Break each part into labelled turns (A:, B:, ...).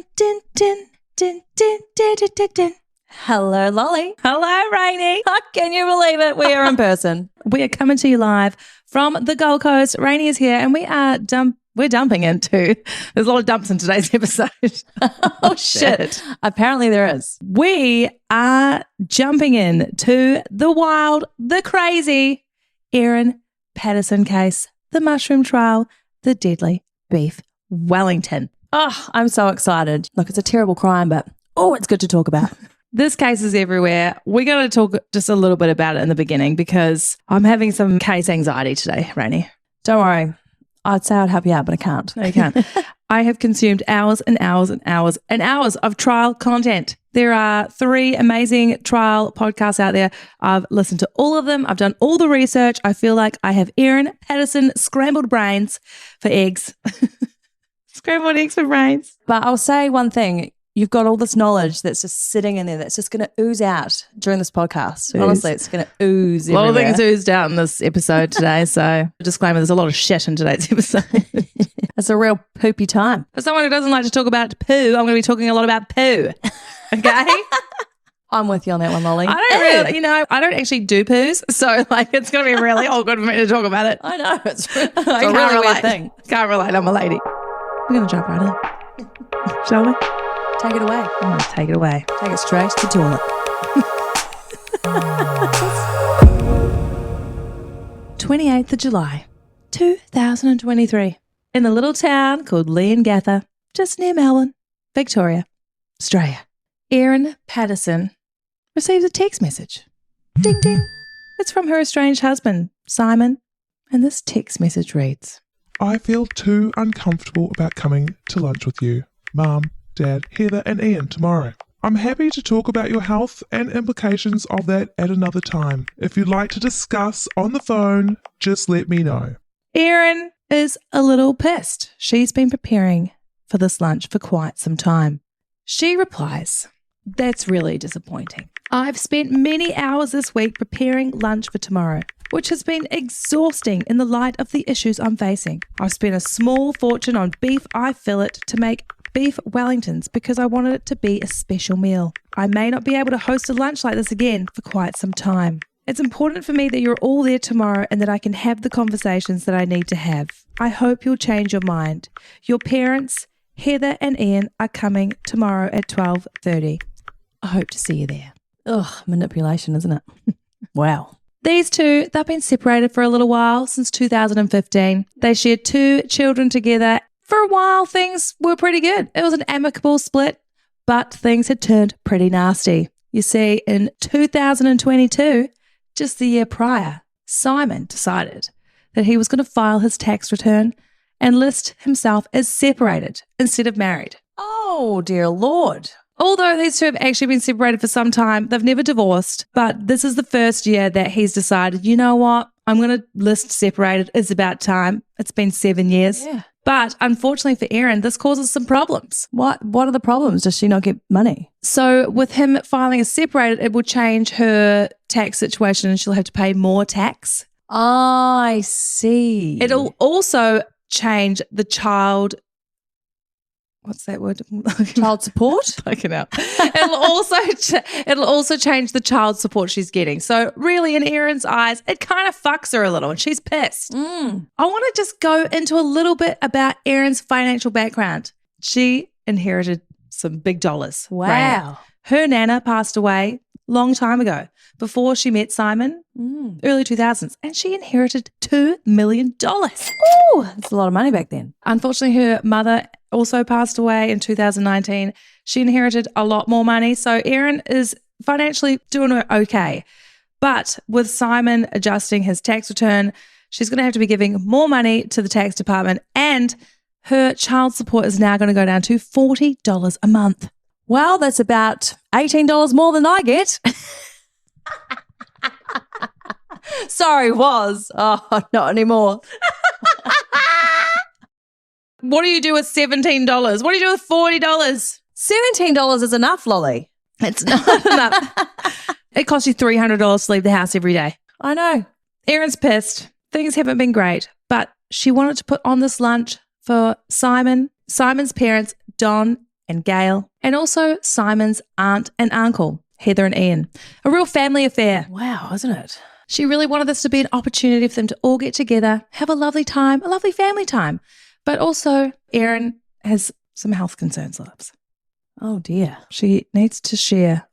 A: Din, din, din, din, din, din, din, din, din.
B: Hello, Lolly.
A: Hello, Rainey.
B: Can you believe it? We are in person.
A: We are coming to you live from the Gold Coast. Rainey is here, and we're dumping into. There's a lot of dumps in today's episode.
B: Oh, shit. Apparently there is.
A: We are jumping in to the wild, the crazy Erin Patterson case, the mushroom trial, the deadly beef Wellington.
B: Oh, I'm so excited. Look, it's a terrible crime, but it's good to talk about.
A: This case is everywhere. We're going to talk just a little bit about it in the beginning because I'm having some case anxiety today, Rainey.
B: Don't worry. I'd say I'd help you out, but I can't.
A: No, you can't. I have consumed hours and hours and hours and hours of trial content. There are 3 amazing trial podcasts out there. I've listened to all of them. I've done all the research. I feel like I have Erin Patterson scrambled brains for eggs. Scrambled eggs for brains.
B: But I'll say one thing. You've got all this knowledge that's just sitting in there that's just going to ooze out during this podcast. Honestly, it's going to ooze everywhere.
A: A lot of things oozed out in this episode today. So disclaimer, there's a lot of shit in today's episode.
B: It's a real poopy time.
A: For someone who doesn't like to talk about poo, I'm going to be talking a lot about poo. Okay?
B: I'm with you on that one, Lolly.
A: I don't actually do poos. So it's going to be really awkward for me to talk about it.
B: I know. It's a
A: really
B: really weird thing.
A: Can't relate. I'm a lady. We're going to jump right in. Shall we?
B: Take it away.
A: I'm going to take it away.
B: Take it straight to the toilet.
A: 28th of July, 2023, in a little town called Leongatha, just near Melbourne, Victoria, Australia. Erin Patterson receives a text message. Ding, ding. It's from her estranged husband, Simon, and this text message reads,
C: I feel too uncomfortable about coming to lunch with you, Mum, Dad, Heather and Ian tomorrow. I'm happy to talk about your health and implications of that at another time. If you'd like to discuss on the phone, just let me know.
A: Erin is a little pissed. She's been preparing for this lunch for quite some time. She replies, that's really disappointing. I've spent many hours this week preparing lunch for tomorrow, which has been exhausting in the light of the issues I'm facing. I've spent a small fortune on beef eye fillet to make beef Wellingtons because I wanted it to be a special meal. I may not be able to host a lunch like this again for quite some time. It's important for me that you're all there tomorrow and that I can have the conversations that I need to have. I hope you'll change your mind. Your parents, Heather and Ian, are coming tomorrow at 12:30. I hope to see you there.
B: Ugh, manipulation, isn't it? Wow.
A: These two, they've been separated for a little while, since 2015. They shared 2 children together. For a while, things were pretty good. It was an amicable split, but things had turned pretty nasty. You see, in 2022, just the year prior, Simon decided that he was going to file his tax return and list himself as separated instead of married.
B: Oh, dear Lord.
A: Although these two have actually been separated for some time, they've never divorced, but this is the first year that he's decided, you know what, I'm going to list separated. It's about time. It's been 7 years.
B: Yeah.
A: But unfortunately for Erin, this causes some problems.
B: What are the problems? Does she not get money?
A: So with him filing as separated, it will change her tax situation and she'll have to pay more tax.
B: I see.
A: It'll also change the child... What's that word?
B: Child support?
A: Fucking hell. It'll also change the child support she's getting. So really, in Erin's eyes, it kind of fucks her a little and she's pissed. I want to just go into a little bit about Erin's financial background. She inherited some big dollars.
B: Wow.
A: Right? Her nana passed away long time ago, before she met Simon, early 2000s, and she inherited $2 million.
B: Ooh, that's a lot of money back then.
A: Unfortunately, her mother also passed away in 2019. She inherited a lot more money. So Erin is financially doing okay. But with Simon adjusting his tax return, she's going to have to be giving more money to the tax department, and her child support is now going to go down to $40 a month.
B: Well, that's about $18 more than I get. Sorry, was. Oh, not anymore.
A: What do you do with $17? What do you do with $40?
B: $17 is enough, Lolly.
A: It's not enough. It costs you $300 to leave the house every day.
B: I know.
A: Erin's pissed. Things haven't been great, but she wanted to put on this lunch for Simon, Simon's parents, Don and Gail, and also Simon's aunt and uncle, Heather and Ian. A real family affair.
B: Wow, isn't it?
A: She really wanted this to be an opportunity for them to all get together, have a lovely time, a lovely family time. But also, Erin has some health concerns, loves.
B: Oh, dear.
A: She needs to share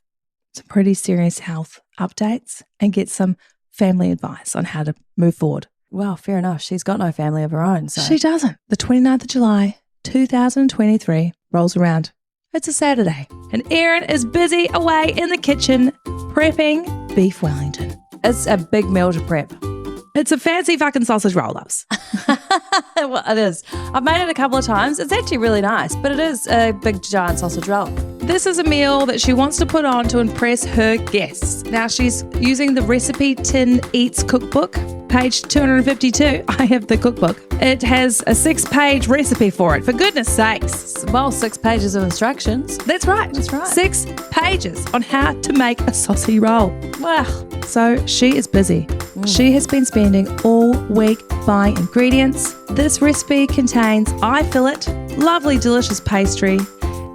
A: some pretty serious health updates and get some family advice on how to move forward.
B: Well, fair enough. She's got no family of her own. So.
A: She doesn't. The 29th of July, 2023 rolls around. It's a Saturday, and Erin is busy away in the kitchen prepping beef Wellington.
B: It's a big meal to prep.
A: It's a fancy fucking sausage roll, loves.
B: Well, it is. I've made it a couple of times. It's actually really nice, but it is a big giant sausage roll.
A: This is a meal that she wants to put on to impress her guests. Now, she's using the Recipe Tin Eats cookbook, page 252. I have the cookbook. It has a 6-page recipe for it, for goodness sakes.
B: Well, 6 pages of instructions.
A: That's right.
B: That's right.
A: 6 pages on how to make a saucy roll.
B: Wow.
A: So she is busy. She has been spending all week buying ingredients. This recipe contains eye fillet, lovely delicious pastry,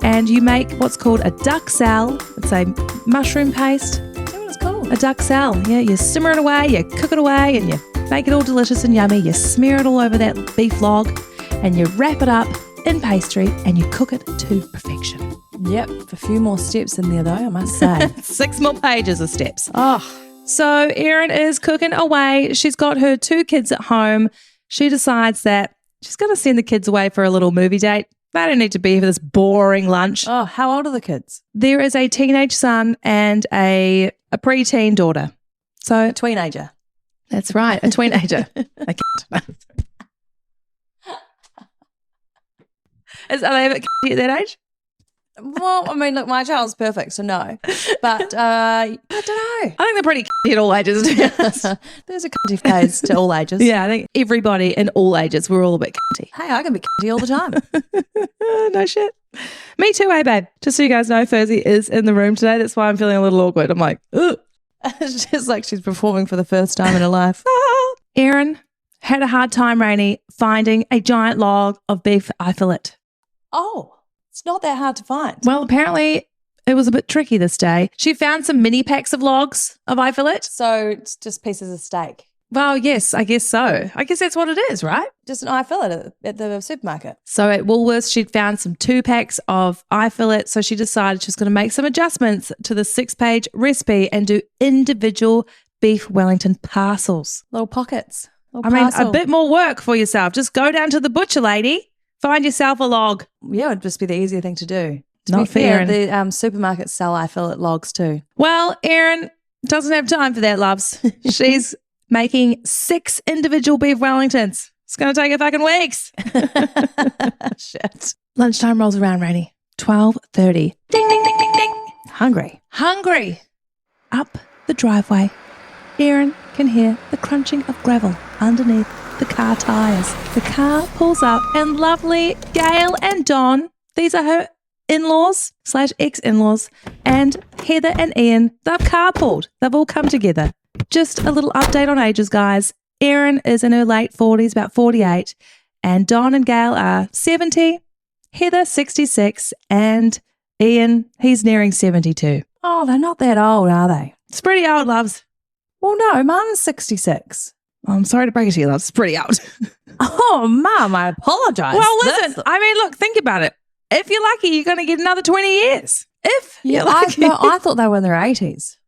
A: and you make what's called a duck sal. It's a mushroom paste.
B: Is that what it's called?
A: A duck sal. Yeah, you simmer it away, you cook it away, and you make it all delicious and yummy. You smear it all over that beef log, and you wrap it up in pastry, and you cook it to perfection.
B: Yep. A few more steps in there, though, I must say.
A: 6 more pages of steps.
B: Oh,
A: So Erin is cooking away. She's got her 2 kids at home. She decides that she's going to send the kids away for a little movie date. They don't need to be here for this boring lunch.
B: oh, how old are the kids?
A: There is a teenage son and a preteen daughter. So
B: Teenager.
A: that's right, a teenager. A kid. Are they a kid at that age?
B: Well, I mean, look, my child's perfect, so no. But I don't know.
A: I think they're pretty at all ages. To be honest.
B: There's a cunty phase to all ages.
A: Yeah, I think everybody in all ages, we're all a bit cunty.
B: Hey, I can be cunty all the time.
A: No shit. Me too, hey babe. Just so you guys know, Furzy is in the room today. That's why I'm feeling a little awkward. I'm like, ugh.
B: It's just like she's performing for the first time in her life.
A: Erin had a hard time, Rainey, finding a giant log of beef eye fillet.
B: Oh, it's not that hard to find.
A: Well, apparently it was a bit tricky this day. She found some mini packs of logs of eye fillet.
B: So it's just pieces of steak.
A: Well, yes, I guess so. I guess that's what it is, right?
B: Just an eye fillet at the supermarket.
A: So at Woolworths, she'd found some 2 packs of eye fillet. So she decided she was going to make some adjustments to the 6-page recipe and do individual beef Wellington parcels.
B: Little pockets.
A: I mean, a bit more work for yourself. Just go down to the butcher, lady. Find yourself a log.
B: Yeah, it would just be the easier thing to do.
A: Not
B: be
A: fair.
B: fair, the supermarkets sell eye fillet logs too.
A: Well, Erin doesn't have time for that, loves. She's making 6 individual beef Wellingtons. It's going to take her fucking weeks.
B: Shit.
A: Lunchtime rolls around, Rainey. 12:30. Ding, ding, ding, ding, ding. Hungry. Up the driveway, Erin can hear the crunching of gravel underneath the car tyres. The car pulls up and lovely Gail and Don, these are her in-laws / ex-in-laws, and Heather and Ian, they've carpooled. They've all come together. Just a little update on ages, guys. Erin is in her late 40s, about 48, and Don and Gail are 70, Heather 66, and Ian, he's nearing 72.
B: Oh, they're not that old, are they?
A: It's pretty old, loves.
B: Well, no, Mum's 66.
A: I'm sorry to break it to you, loves. It's pretty old.
B: Oh, Mum, I apologise.
A: Well, listen, I mean, look, think about it. If you're lucky, you're going to get another 20 years. If you're lucky.
B: I thought they were in their 80s.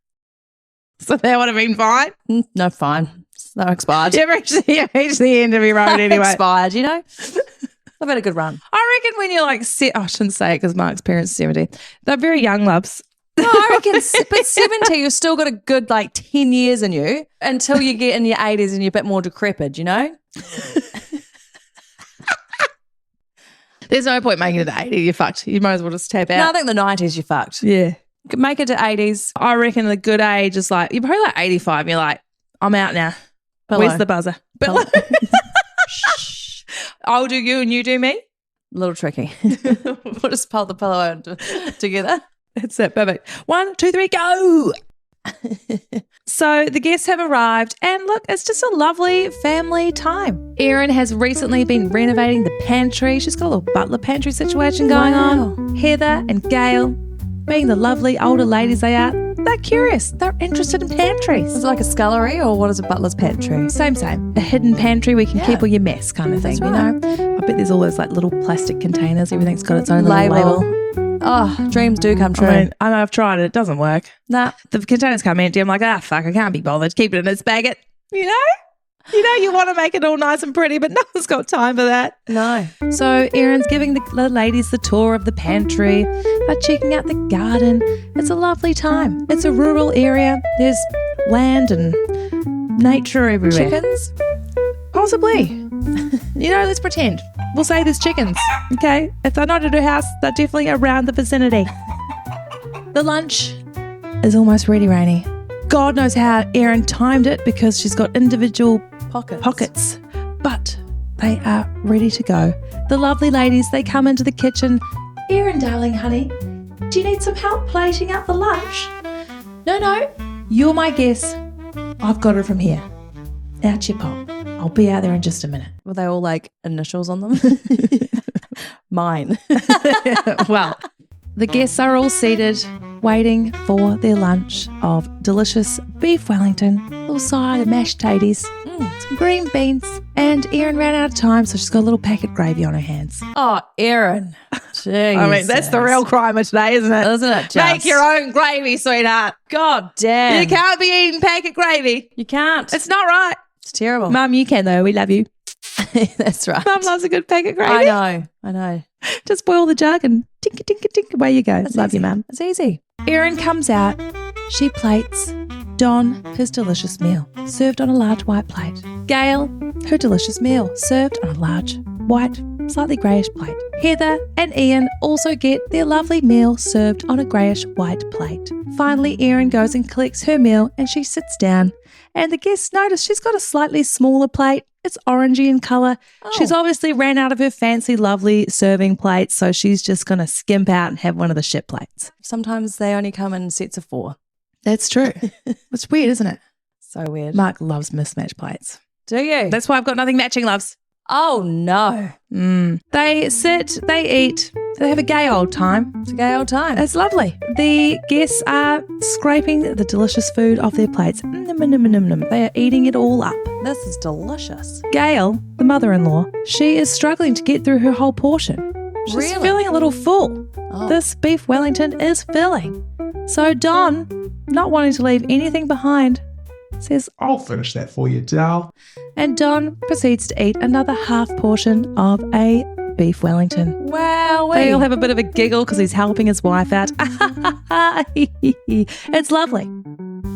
A: So that would have been fine.
B: No, fine. They're expired.
A: You've reached the end of your road anyway.
B: Expired, you know? I've had a good run.
A: I reckon when you're like, I shouldn't say it because Mark's parents are 70. They're very young, loves.
B: No, I reckon, but 70, you've still got a good 10 years in you until you get in your 80s and you're a bit more decrepit, you know?
A: There's no point making it to 80. You're fucked. You might as well just tap out.
B: No, I think the 90s you're fucked.
A: Yeah.
B: Make it to 80s.
A: I reckon the good age is you're probably 85 and you're like, I'm out now.
B: Pillow.
A: Where's the buzzer?
B: Pillow.
A: Shh. I'll do you and you do me.
B: A little tricky. We'll just pull the pillow together.
A: That's it. Perfect. 1, 2, 3, go. So the guests have arrived, and look, it's just a lovely family time. Erin has recently been renovating the pantry. She's got a little butler pantry situation going on. Heather and Gail, being the lovely older ladies they are, they're curious. They're interested in pantries.
B: Is it like a scullery or what is a butler's pantry?
A: Same. A hidden pantry where you can keep all your mess kind of thing, you know? I bet there's all those like little plastic containers. Everything's got its own little label.
B: Oh, dreams do come true.
A: I mean, I've tried it. It doesn't work.
B: Nah.
A: The containers come empty. I'm like, fuck, I can't be bothered. Keep it in its baggot. You know? You want to make it all nice and pretty, but no one's got time for that.
B: No.
A: So Erin's giving the ladies the tour of the pantry. They're checking out the garden. It's a lovely time. It's a rural area. There's land and nature everywhere.
B: Chickens?
A: Possibly. Let's pretend. We'll say there's chickens. Okay? If they're not at her house, they're definitely around the vicinity. The lunch is almost ready, Rainey. God knows how Erin timed it because she's got individual pockets. But they are ready to go. The lovely ladies, they come into the kitchen. Erin, darling, honey, do you need some help plating up the lunch? No, you're my guest. I've got it from here. Out your pot. I'll be out there in just a minute.
B: Were they all like initials on them? Mine.
A: Well, the guests are all seated, waiting for their lunch of delicious beef Wellington, a little side of mashed tatties, some green beans, and Erin ran out of time, so she's got a little packet gravy on her hands.
B: Oh, Erin. Jeez.
A: I mean, that's the real crime of today, isn't it?
B: Isn't it just?
A: Make your own gravy, sweetheart.
B: God damn.
A: You can't be eating packet gravy.
B: You can't.
A: It's not right.
B: It's terrible.
A: Mum, you can though. We love you.
B: That's right.
A: Mum loves a good packet gravy.
B: I know.
A: Just boil the jug and tink, tink, tink, away you go. Love you, Mum.
B: It's easy.
A: Erin comes out. She plates Don his delicious meal, served on a large white plate. Gail, her delicious meal, served on a large white, slightly greyish plate. Heather and Ian also get their lovely meal served on a greyish white plate. Finally, Erin goes and collects her meal and she sits down. And the guests notice she's got a slightly smaller plate. It's orangey in colour.
B: Oh.
A: She's obviously ran out of her fancy, lovely serving plates, so she's just going to skimp out and have one of the shit plates.
B: Sometimes they only come in sets of 4.
A: That's true. It's weird, isn't it?
B: So weird.
A: Mark loves mismatched plates.
B: Do you?
A: That's why I've got nothing matching, loves.
B: Oh, no.
A: They sit, they eat, they have a gay old time.
B: It's a gay old time.
A: It's lovely. The guests are scraping the delicious food off their plates. They are eating it all up.
B: This is delicious.
A: Gail, the mother-in-law, she is struggling to get through her whole portion. She's
B: Really?
A: feeling a little full.
B: Oh.
A: This beef Wellington is filling. So Don, not wanting to leave anything behind, says,
C: I'll finish that for you, Dal.
A: and Don proceeds to eat another half portion of a beef Wellington.
B: Wow.
A: They all have a bit of a giggle because he's helping his wife out. It's lovely.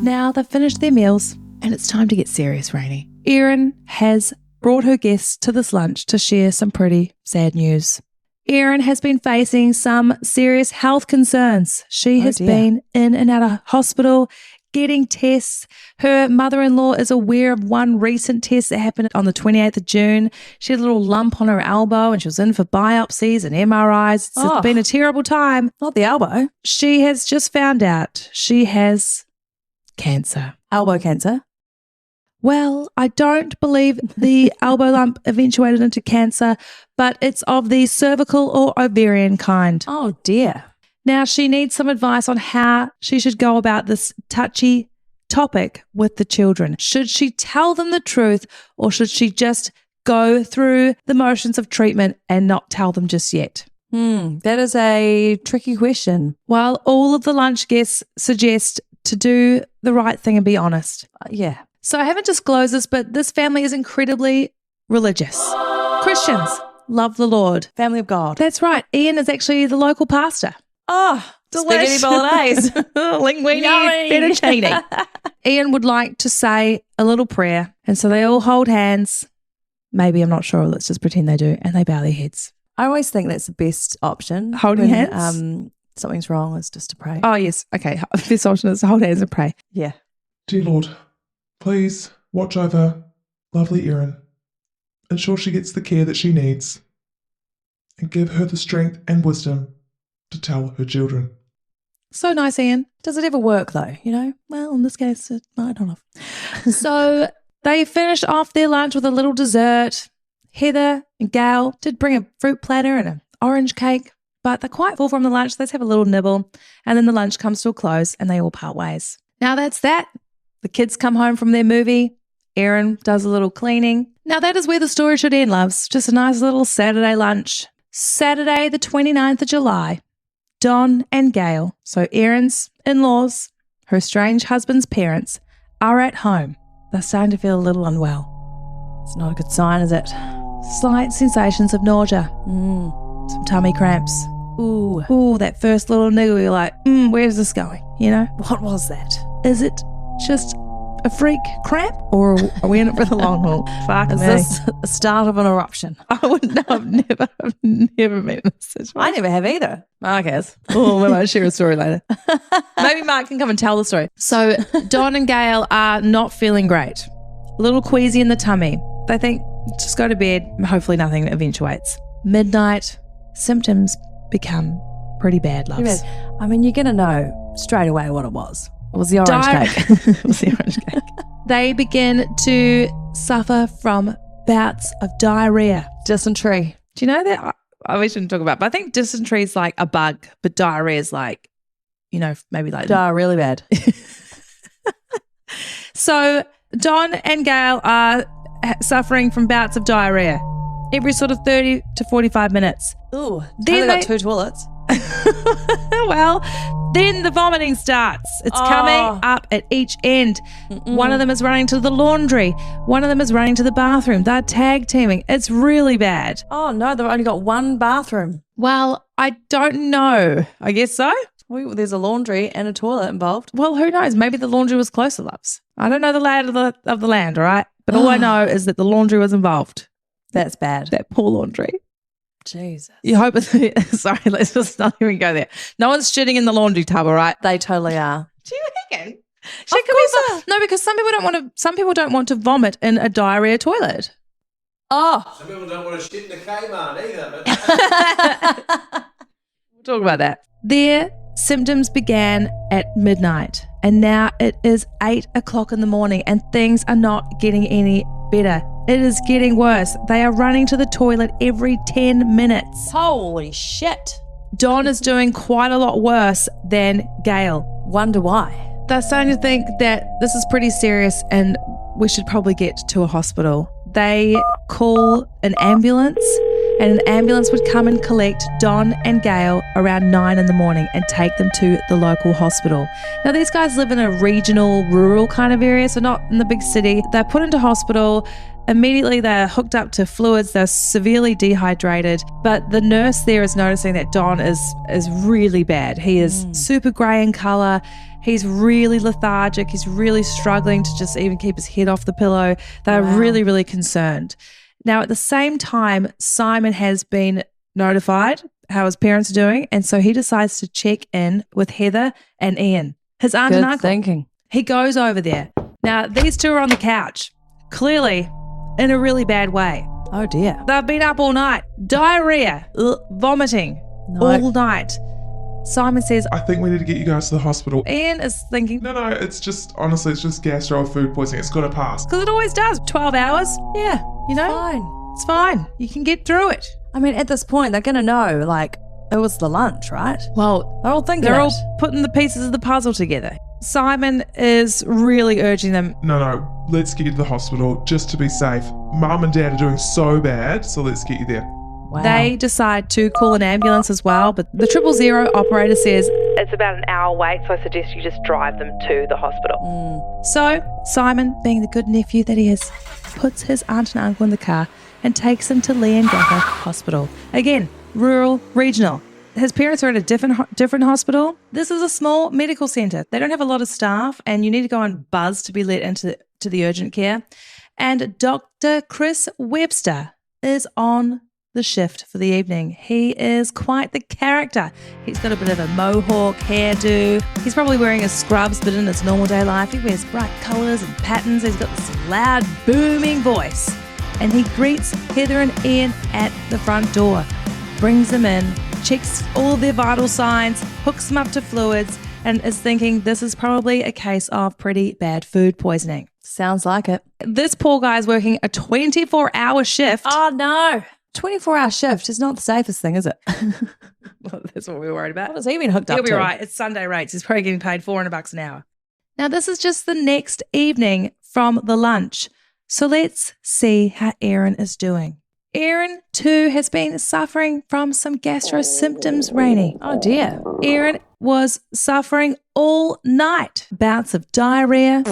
A: Now they've finished their meals and it's time to get serious, Rainey. Erin has brought her guests to this lunch to share some pretty sad news. Erin has been facing some serious health concerns. She has been in and out of hospital, getting tests. Her mother-in-law is aware of one recent test that happened on the 28th of June. She had a little lump on her elbow and she was in for biopsies and MRIs. It's been a terrible time.
B: Not the elbow.
A: She has just found out she has cancer.
B: Elbow cancer.
A: Well, I don't believe the elbow lump eventuated into cancer, but it's of the cervical or ovarian kind.
B: Oh, dear.
A: Now, she needs some advice on how she should go about this touchy topic with the children. Should she tell them the truth or should she just go through the motions of treatment and not tell them just yet?
B: That is a tricky question.
A: Well, all of the lunch guests suggest to do the right thing and be honest.
B: Yeah.
A: So I haven't disclosed this, but this family is incredibly religious. Christians love the Lord.
B: Family of God.
A: That's right. Ian is actually the local pastor.
B: Oh, spaghetti bolognese.
A: Linguine
B: Yummy.
A: fettuccine. Ian would like to say a little prayer. And so they all hold hands. Maybe, I'm not sure. Let's just pretend they do. And they bow their heads.
B: I always think that's the best option.
A: Holding
B: when,
A: hands?
B: Something's wrong is just to pray.
A: Oh, yes. Okay. Best option is to hold hands and pray.
B: Yeah.
C: Dear Lord, please watch over lovely Erin. Ensure she gets the care that she needs. And give her the strength and wisdom to tell her children.
A: So nice, Ian.
B: Does it ever work though? You know?
A: Well, in this case, it might not have. So they finished off their lunch with a little dessert. Heather and Gail did bring a fruit platter and an orange cake, but they're quite full from the lunch. Let's have a little nibble. And then the lunch comes to a close and they all part ways. Now that's that. The kids come home from their movie. Erin does a little cleaning. Now that is where the story should end, loves. Just a nice little Saturday lunch. Saturday, the 29th of July. Don and Gail, so Erin's in-laws, her estranged husband's parents, are at home. They're starting to feel a little unwell.
B: It's not a good sign, is it?
A: Slight sensations of nausea. Some tummy cramps. Ooh, that first little niggle, you're like, where's this going? You know?
B: What was that?
A: Is it just a freak cramp or are we in it for the long haul? Fuck
B: Is
A: me.
B: this the start of an eruption?
A: I wouldn't know. I've never been in this situation.
B: I never have either.
A: Mark has. Oh, we might share a story later. Maybe Mark can come and tell the story. So Don and Gail are not feeling great. A little queasy in the tummy. They think, just go to bed. Hopefully nothing eventuates. Midnight, symptoms become pretty bad, loves.
B: I mean, you're going to know straight away what it was. It was the orange cake.
A: It was the orange cake. They begin to suffer from bouts of diarrhea.
B: Dysentery.
A: Do you know that? We shouldn't talk about it, but I think dysentery is like a bug, but diarrhea is like, you know, maybe like...
B: Really bad.
A: So Don and Gail are suffering from bouts of diarrhea every sort of 30 to 45 minutes.
B: Ooh,
A: Then
B: they got 2 toilets.
A: Well, then the vomiting starts. It's coming up at each end. One of them is running to the laundry. One of them is running to the bathroom. They're tag teaming. It's really bad.
B: Oh, no, they've only got one bathroom.
A: Well, I don't know. I guess so.
B: Well, there's a laundry and a toilet involved.
A: Well, who knows? Maybe the laundry was closer, loves. I don't know the layout of the land, all right? But all I know is that the laundry was involved.
B: That's bad.
A: That poor laundry.
B: Jesus.
A: You hope it's... Sorry, let's just not even go there. No one's shitting in the laundry tub, all right?
B: They totally are.
A: Do you reckon? No, because some people don't want to vomit in a diarrhea toilet.
B: Oh.
D: Some people don't want to shit in the Kmart either. But...
A: We'll talk about that. Their symptoms began at midnight, and now it is 8 o'clock in the morning, and things are not getting any better. It is getting worse. They are running to the toilet every 10 minutes.
B: Holy shit.
A: Don is doing quite a lot worse than Gail.
B: Wonder why.
A: They're starting to think that this is pretty serious and we should probably get to a hospital. They call an ambulance, and an ambulance would come and collect Don and Gail around 9 in the morning and take them to the local hospital. Now, these guys live in a regional, rural kind of area, so not in the big city. They're put into hospital. Immediately, they're hooked up to fluids. They're severely dehydrated. But the nurse there is noticing that Don is really bad. He is super grey in colour. He's really lethargic. He's really struggling to just even keep his head off the pillow. They're really, really concerned. Now, at the same time, Simon has been notified how his parents are doing, and so he decides to check in with Heather and Ian, his aunt and uncle.
B: Good thinking.
A: He goes over there. Now, these two are on the couch, clearly in a really bad way.
B: Oh, dear.
A: They've been up all night. Diarrhea, vomiting all night. Simon says,
C: I think we need to get you guys to the hospital.
A: Ian is thinking,
C: No, it's just, honestly, it's just gastro or food poisoning. It's going to pass.
A: because it always does. 12 hours.
B: Yeah.
A: You know?
B: Fine.
A: It's fine. You can get through it.
B: I mean, at this point, they're going to know, like, it was the lunch, right?
A: Well,
B: They're all thinking
A: they're
B: it.
A: all putting the pieces of the puzzle together. Simon is really urging them.
C: No, let's get you to the hospital just to be safe. Mum and Dad are doing so bad, so let's get you there.
B: Wow.
A: They decide to call an ambulance as well, but the 000 operator says it's about an hour wait, so I suggest you just drive them to the hospital. So Simon, being the good nephew that he is, puts his aunt and uncle in the car and takes them to Leongatha Hospital. Again, rural, regional. His parents are at a different hospital. This is a small medical centre. They don't have a lot of staff, and you need to go and buzz to be let into the urgent care. And Dr. Chris Webster is on the shift for the evening. He is quite the character. He's got a bit of a mohawk hairdo. He's probably wearing his scrubs, but in his normal day life, he wears bright colours and patterns. He's got this loud, booming voice. And he greets Heather and Ian at the front door, brings them in, checks all their vital signs, hooks them up to fluids, and is thinking this is probably a case of pretty bad food poisoning.
B: Sounds like it.
A: This poor guy's working a 24-hour shift.
B: Oh, no. 24-hour shift is not the safest thing, is it?
A: Well, that's what we were worried about.
B: What has he been hooked up
A: He'll
B: to?
A: be right. It's Sunday rates. He's probably getting paid $400 an hour. Now, this is just the next evening from the lunch. So let's see how Erin is doing. Erin, too, has been suffering from some gastro symptoms, Rainey.
B: Oh, dear.
A: Erin was suffering all night. Bouts of diarrhea,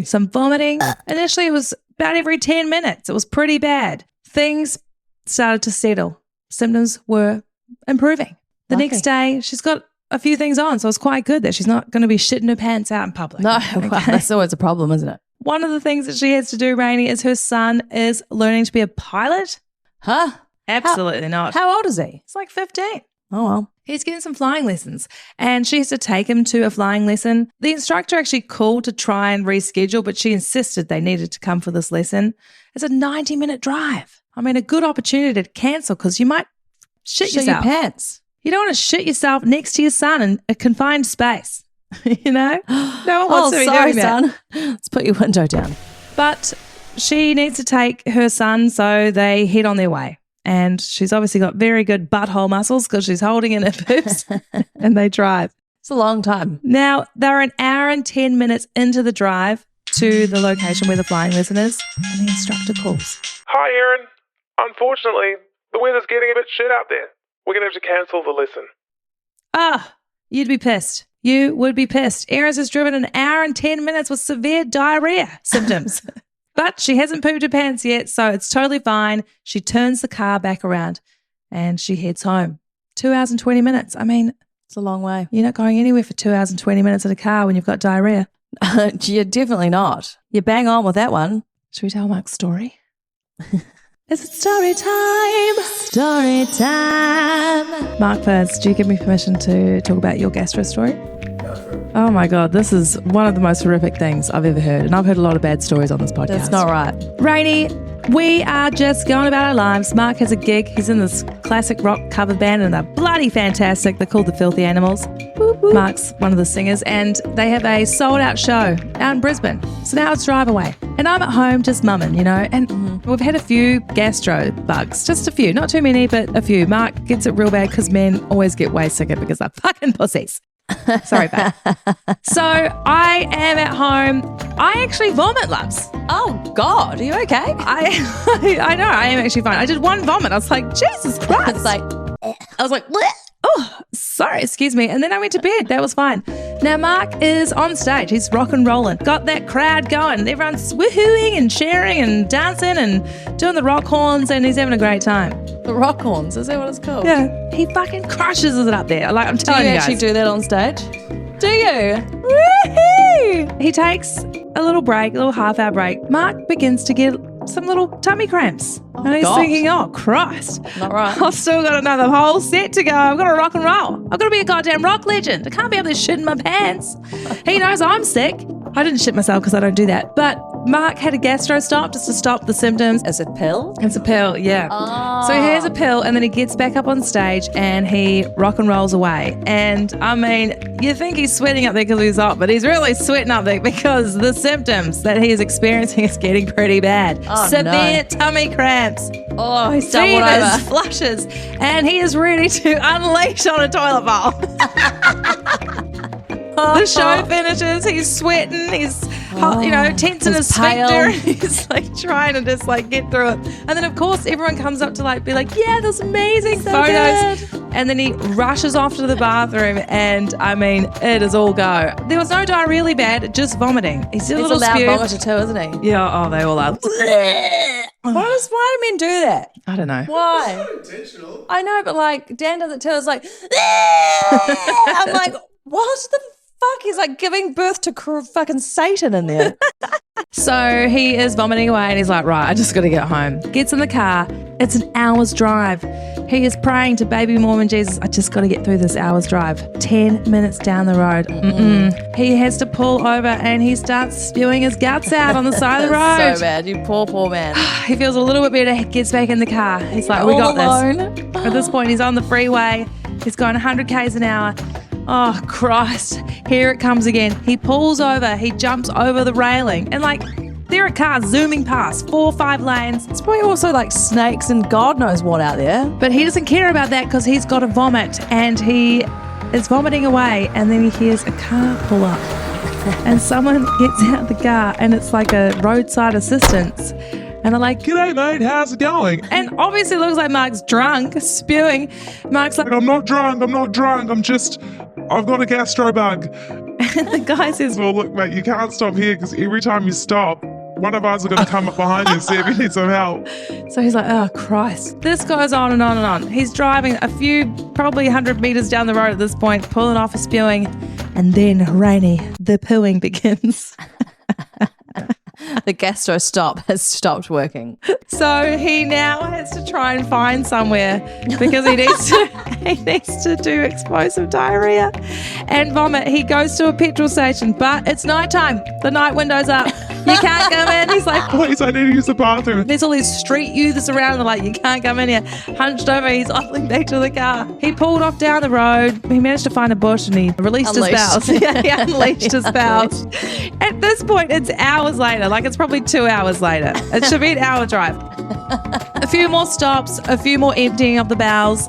A: some vomiting. Initially, it was about every 10 minutes. It was pretty bad. Things started to settle. Symptoms were improving. The next day, she's got a few things on, so it's quite good that she's not going to be shitting her pants out in public.
B: No, well, that's always a problem, isn't it?
A: One of the things that she has to do, Rainey, is her son is learning to be a pilot.
B: Huh?
A: Absolutely not.
B: How old is he?
A: It's like 15.
B: Oh, well.
A: He's getting some flying lessons and she has to take him to a flying lesson. The instructor actually called to try and reschedule, but she insisted they needed to come for this lesson. It's a 90-minute drive. I mean, a good opportunity to cancel because you might shit yourself.
B: Your pants.
A: You don't want to shit yourself next to your son in a confined space. You know? No one wants to be doing that.
B: Son. Let's put your window down.
A: But she needs to take her son, so they head on their way. And she's obviously got very good butthole muscles because she's holding in her boobs and they drive.
B: It's a long time.
A: Now, they're an hour and 10 minutes into the drive to the location where the flying lesson is, and the instructor calls.
C: Hi, Erin. Unfortunately, the weather's getting a bit shit out there. We're going to have to cancel the lesson.
A: Ah, you'd be pissed. You would be pissed. Erin has driven an hour and 10 minutes with severe diarrhea symptoms. But she hasn't pooped her pants yet, so it's totally fine. She turns the car back around and she heads home. 2 hours and 20 minutes. I mean,
B: it's a long way.
A: You're not going anywhere for 2 hours and 20 minutes in a car when you've got diarrhea.
B: You're definitely not. You bang on with that one.
A: Should we tell Mark's story? Is it story time?
B: Story time.
A: Mark first, do you give me permission to talk about your gastro story? Oh my God, this is one of the most horrific things I've ever heard. And I've heard a lot of bad stories on this podcast.
B: That's not right.
A: Rainey, we are just going about our lives. Mark has a gig. He's in this classic rock cover band and they're bloody fantastic. They're called the Filthy Animals. Boop, boop. Mark's one of the singers and they have a sold out show out in Brisbane. So now it's drive away. And I'm at home just mumming, you know, and we've had a few gastro bugs. Just a few, not too many, but a few. Mark gets it real bad because men always get way sicker because they're fucking pussies. Sorry, babe. So I am at home. I actually vomit, loves.
B: Oh, God. Are you okay?
A: I know. I am actually fine. I did one vomit. I was like, Jesus Christ.
B: It's like,
A: I was like, bleh. Oh, sorry, excuse me. And then I went to bed. That was fine. Now, Mark is on stage. He's rock and rolling. Got that crowd going. Everyone's woohooing and cheering and dancing and doing the rock horns and he's having a great time.
B: The rock horns, is that what it's called?
A: Yeah. He fucking crushes it up there. Like, I'm telling you guys.
B: Do you actually do that on stage? Do you?
A: Woohoo! He takes a little break, a little half-hour break. Mark begins to get some little tummy cramps. And he's thinking, oh, Christ.
B: Not right.
A: I've still got another whole set to go. I've got to rock and roll. I've got to be a goddamn rock legend. I can't be up there shitting my pants. He knows I'm sick. I didn't shit myself because I don't do that. But Mark had a gastro stop just to stop the symptoms.
B: Is it pill?
A: It's a pill, yeah.
B: Oh.
A: So he has a pill and then he gets back up on stage and he rock and rolls away. And I mean, you think he's sweating up there because he's hot, but he's really sweating up there because the symptoms that he is experiencing is getting pretty bad.
B: Oh,
A: Severe tummy cramps.
B: Oh, he's doubled
A: Fevers,
B: over.
A: flushes, and he is ready to unleash on a toilet bowl. The show finishes, he's sweating, he's hot, you know, tense in his sphincter. He's like trying to just like get through it. And then of course everyone comes up to like be like, yeah, that's amazing photos. Good. And then he rushes off to the bathroom and I mean, it is all go. There was no diarrhea really bad, just vomiting. He's a little
B: loud
A: spew.
B: vomiter too, isn't he?
A: Yeah, oh, they all are.
B: Why do men do that?
A: I don't know.
B: Why?
D: Not intentional.
B: I know, but like Dan does it too. It's like, I'm like, what the fuck? He's like giving birth to fucking Satan in there.
A: So he is vomiting away and he's like, right, I just got to get home. Gets in the car. It's an hour's drive. He is praying to baby Mormon Jesus, I just got to get through this hour's drive. 10 minutes down the road. He has to pull over and he starts spewing his guts out on the side of the road.
B: So bad. You poor man.
A: He feels a little bit better. He gets back in the car. He's like, we got this. At this point, he's on the freeway. He's going 100 k's an hour. Oh, Christ. Here it comes again. He pulls over. He jumps over the railing. And like, there are cars zooming past, 4 or 5 lanes.
B: It's probably also like snakes and God knows what out there.
A: But he doesn't care about that because he's got a vomit and he is vomiting away. And then he hears a car pull up. And someone gets out of the car and it's like a roadside assistance. And they're like,
C: G'day, mate. How's it going?
A: and obviously it looks like Mark's drunk, spewing. Mark's like,
C: I'm not drunk. I've got a gastro bug.
A: and the guy says,
C: Well, look, mate, you can't stop here because every time you stop, one of us are going to come up behind you and see if you need some help.
A: so he's like, oh, Christ. This goes on and on and on. He's driving a few, probably 100 meters down the road at this point, pulling off a spewing. And then, Rainey, the pooing begins.
B: The gastro stop has stopped working.
A: So he now has to try and find somewhere because he needs to do explosive diarrhea and vomit. He goes to a petrol station, but it's nighttime. The night window's up. You can't come in. He's like,
C: Please, I need to use the bathroom.
A: there's all these street youths around. They're like, you can't come in here. Hunched over, he's idling back to the car. He pulled off down the road. He managed to find a bush and he released his bowels. Yeah, he unleashed his bowels. At this point, it's hours later. Like, it's probably 2 hours later. It should be an hour drive. A few more stops, a few more emptying of the bowels.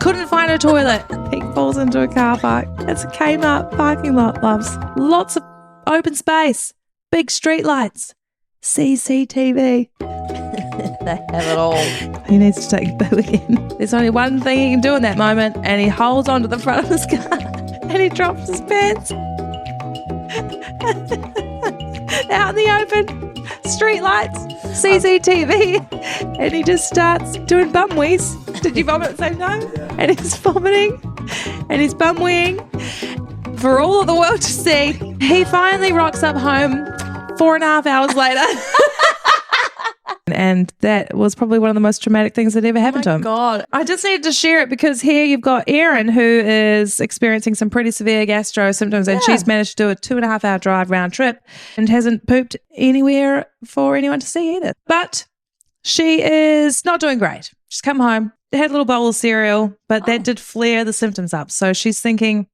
A: Couldn't find a toilet. He falls into a car park. It's a Kmart parking lot, loves. Lots of open space. Big street lights. CCTV.
B: They have it all.
A: He needs to take a poo again. There's only one thing he can do in that moment, and he holds onto the front of his car and he drops his pants. Out in the open, street lights, CCTV, and he just starts doing bum wheeze. Did you vomit at the same time? Yeah. And he's vomiting and he's bum weeing for all of the world to see. He finally rocks up home 4.5 hours later. And that was probably one of the most traumatic things that ever happened to him.
B: God.
A: I just needed to share it because here you've got Erin, who is experiencing some pretty severe gastro symptoms, and she's managed to do a 2.5 hour drive round trip and hasn't pooped anywhere for anyone to see either. But she is not doing great. She's come home, had a little bowl of cereal, but that did flare the symptoms up. So she's thinking,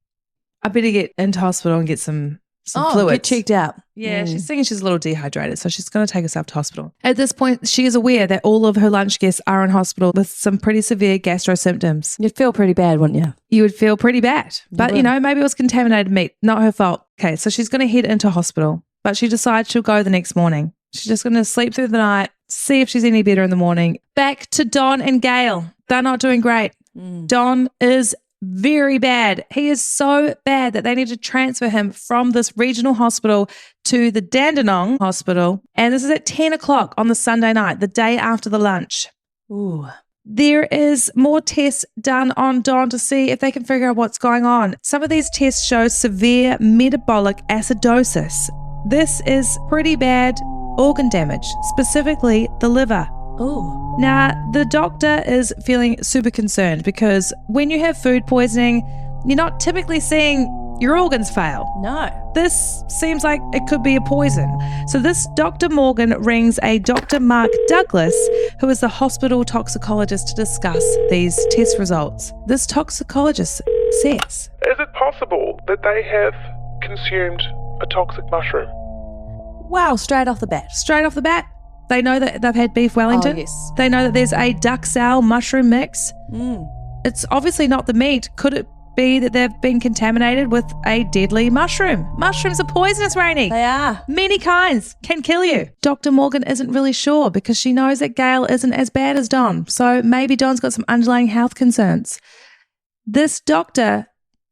A: I better get into hospital and get some fluids.
B: Get checked out.
A: Yeah, she's thinking she's a little dehydrated, so she's going to take herself to hospital. At this point, she is aware that all of her lunch guests are in hospital with some pretty severe gastro symptoms.
B: You'd feel pretty bad, wouldn't you?
A: You would feel pretty bad. But, maybe it was contaminated meat. Not her fault. Okay, so she's going to head into hospital, but she decides she'll go the next morning. She's just going to sleep through the night, see if she's any better in the morning. Back to Don and Gail. They're not doing great. Don is very bad. He is so bad that they need to transfer him from this regional hospital to the Dandenong hospital. And this is at 10 o'clock on the Sunday night, the day after the lunch.
B: Ooh.
A: There is more tests done on Don to see if they can figure out what's going on. Some of these tests show severe metabolic acidosis. This is pretty bad organ damage, specifically the liver.
B: Ooh.
A: Now, the doctor is feeling super concerned because when you have food poisoning, you're not typically seeing your organs fail.
B: No.
A: This seems like it could be a poison. So this Dr. Morgan rings a Dr. Mark Douglas, who is the hospital toxicologist, to discuss these test results. This toxicologist says,
C: Is it possible that they have consumed a toxic mushroom?
B: Wow, straight off the bat.
A: straight off the bat, they know that they've had beef Wellington.
B: Oh, yes.
A: They know that there's a duck sow mushroom mix. It's obviously not the meat. Could it be that they've been contaminated with a deadly mushroom? Mushrooms are poisonous, Rainey.
B: They are.
A: Many kinds can kill you. Dr. Morgan isn't really sure because she knows that Gail isn't as bad as Don. So maybe Don's got some underlying health concerns. This doctor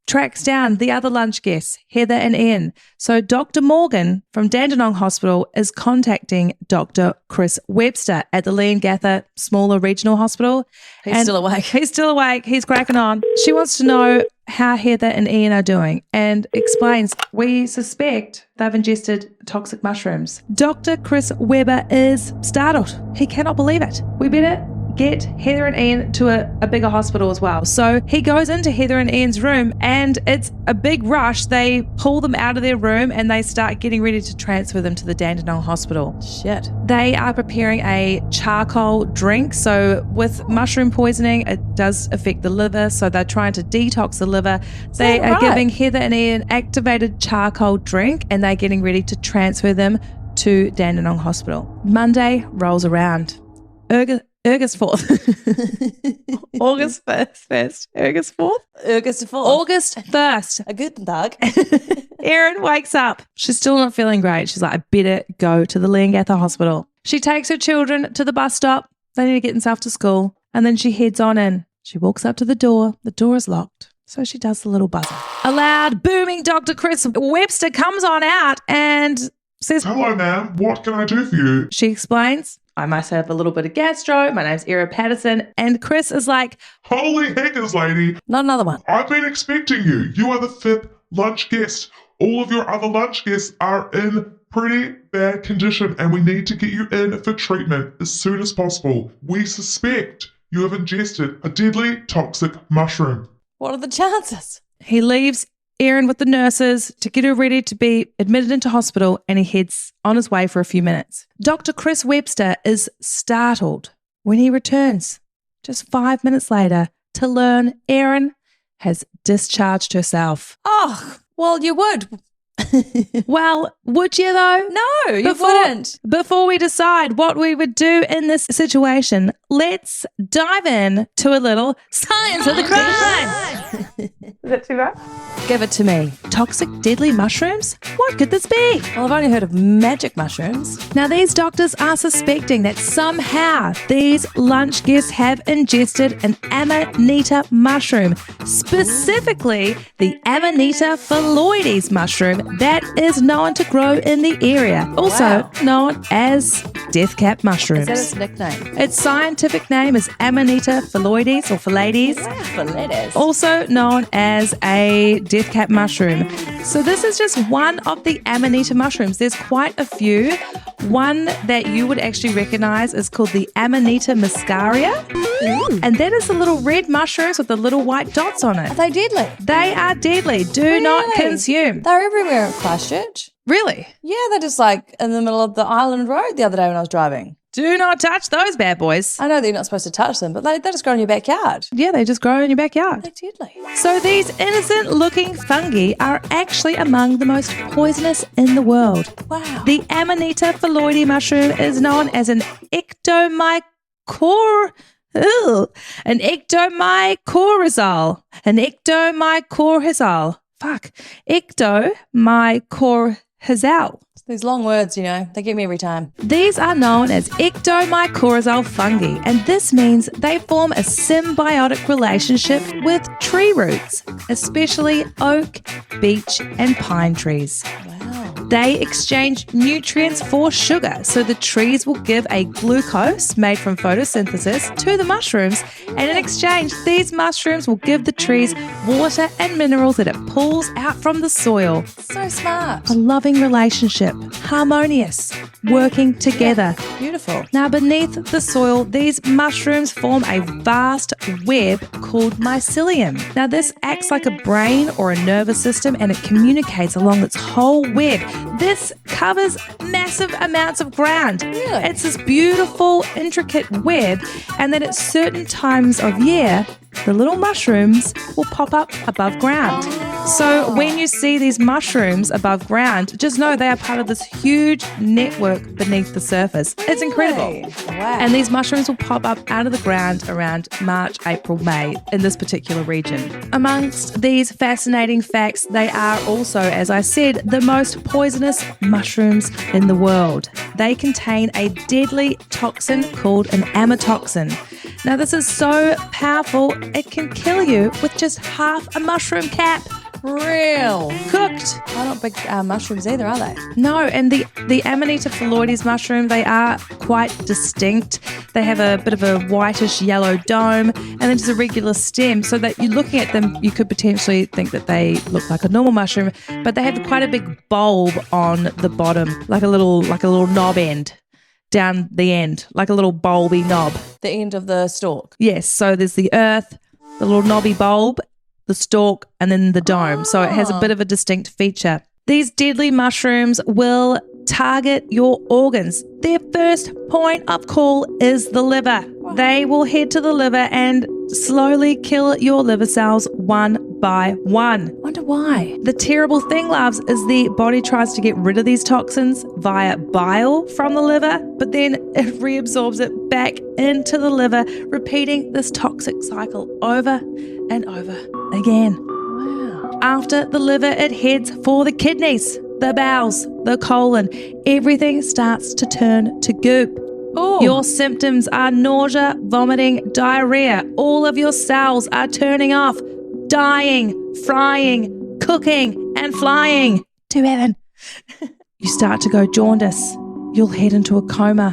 A: tracks down the other lunch guests, Heather and Ian. So Dr. Morgan from Dandenong Hospital is contacting Dr. Chris Webster at the Leongatha smaller regional hospital.
B: He's still awake.
A: He's still awake. He's cracking on. She wants to know how Heather and Ian are doing and explains, we suspect they've ingested toxic mushrooms. Dr. Chris Webber is startled. He cannot believe it. We better get Heather and Ian to a bigger hospital as well. So he goes into Heather and Ian's room and it's a big rush. They pull them out of their room and they start getting ready to transfer them to the Dandenong Hospital.
B: Shit.
A: They are preparing a charcoal drink. So with mushroom poisoning, it does affect the liver. So they're trying to detox the liver. They are giving Heather and Ian activated charcoal drink and they're getting ready to transfer them to Dandenong Hospital. Monday rolls around. August 4th. August 1st. August 4th?
B: August 4th.
A: August 1st.
B: A good dog.
A: Erin wakes up. She's still not feeling great. She's like, I better go to the Leongatha Hospital. She takes her children to the bus stop. They need to get themselves to school. And then she heads on in. She walks up to the door. The door is locked. So she does the little buzzer. A loud, booming Dr. Chris Webster comes on out and says,
C: Hello, ma'am. What can I do for you?
A: She explains, I must have a little bit of gastro. My name's Erin Patterson. And Chris is like,
C: Holy heckers, lady.
B: Not another one.
C: I've been expecting you. You are the 5th lunch guest. All of your other lunch guests are in pretty bad condition and we need to get you in for treatment as soon as possible. We suspect you have ingested a deadly toxic mushroom.
B: What are the chances?
A: he leaves Erin with the nurses to get her ready to be admitted into hospital, and he heads on his way for a few minutes. Dr. Chris Webster is startled when he returns just 5 minutes later to learn Erin has discharged herself.
B: Oh, well, you would.
A: Well, would you though?
B: No, you wouldn't.
A: Before we decide what we would do in this situation, let's dive in to a little science of the crime. Is that too much? Give it to me. Toxic, deadly mushrooms? What could this be?
B: Well, I've only heard of magic mushrooms.
A: Now, these doctors are suspecting that somehow these lunch guests have ingested an Amanita mushroom, specifically the Amanita phalloides mushroom that is known to grow in the area, also known as death cap mushrooms.
B: Is that its nickname?
A: Its scientific name is Amanita phalloides or phalloides,
B: Phalloides.
A: also known as a death cap mushroom. So this is just one of the Amanita mushrooms. There's quite a few. One that you would actually recognize is called the Amanita muscaria.
B: Ooh.
A: And that is the little red mushrooms with the little white dots on it.
B: Are they deadly?
A: They are deadly. Do not
B: Really?
A: consume.
B: They're everywhere in Christchurch.
A: Really?
B: Yeah, they're just like in the middle of the Island Road the other day when I was driving.
A: Do not touch those bad boys.
B: I know that you're not supposed to touch them, but they just grow in your backyard.
A: Yeah, they just grow in your backyard.
B: They're deadly.
A: So these innocent-looking fungi are actually among the most poisonous in the world.
B: Wow.
A: The Amanita phalloides mushroom is known as an ectomycorrhizal. An ectomycorrhizal. An ectomycorrhizal. Fuck. Ectomycorrhizal.
B: These long words, you know, they get me every time.
A: These are known as ectomycorrhizal fungi, and this means they form a symbiotic relationship with tree roots, especially oak, beech, and pine trees.
B: Wow.
A: They exchange nutrients for sugar, so the trees will give a glucose made from photosynthesis to the mushrooms, and in exchange, these mushrooms will give the trees water and minerals that it pulls out from the soil.
B: So smart.
A: A loving relationship, harmonious, working together.
B: Beautiful.
A: Now, beneath the soil, these mushrooms form a vast web called mycelium. Now, this acts like a brain or a nervous system, and it communicates along its whole web. This covers massive amounts of ground.
B: Really?
A: It's this beautiful, intricate web, and then at certain times of year, the little mushrooms will pop up above ground. So when you see these mushrooms above ground, just know they are part of this huge network beneath the surface. It's incredible.
B: Really? Wow.
A: And these mushrooms will pop up out of the ground around March, April, May in this particular region. Amongst these fascinating facts, they are also, as I said, the most poisonous mushrooms in the world. They contain a deadly toxin called an amatoxin. Now, this is so powerful, it can kill you with just half a mushroom cap.
B: Real.
A: Cooked.
B: They're not big mushrooms either, are they?
A: No, and the Amanita phalloides mushroom, they are quite distinct. They have a bit of a whitish yellow dome and then just a regular stem, so that you're looking at them, you could potentially think that they look like a normal mushroom, but they have quite a big bulb on the bottom, like a little knob end. down the end, like a little bulby knob.
B: The end of the stalk.
A: Yes, so there's the earth, the little knobby bulb, the stalk, and then the dome. So it has a bit of a distinct feature. These deadly mushrooms will target your organs. Their first point of call is the liver. They will head to the liver and slowly kill your liver cells one by one.
B: Wonder why.
A: The terrible thing, loves, is the body tries to get rid of these toxins via bile from the liver, but then it reabsorbs it back into the liver, repeating this toxic cycle over and over again.
B: Wow.
A: After the liver, it heads for the kidneys, the bowels, the colon. Everything starts to turn to goop.
B: Oh.
A: Your symptoms are nausea, vomiting, diarrhea. All of your cells are turning off, dying, frying, cooking, and flying to heaven. You start to go jaundice. You'll head into a coma.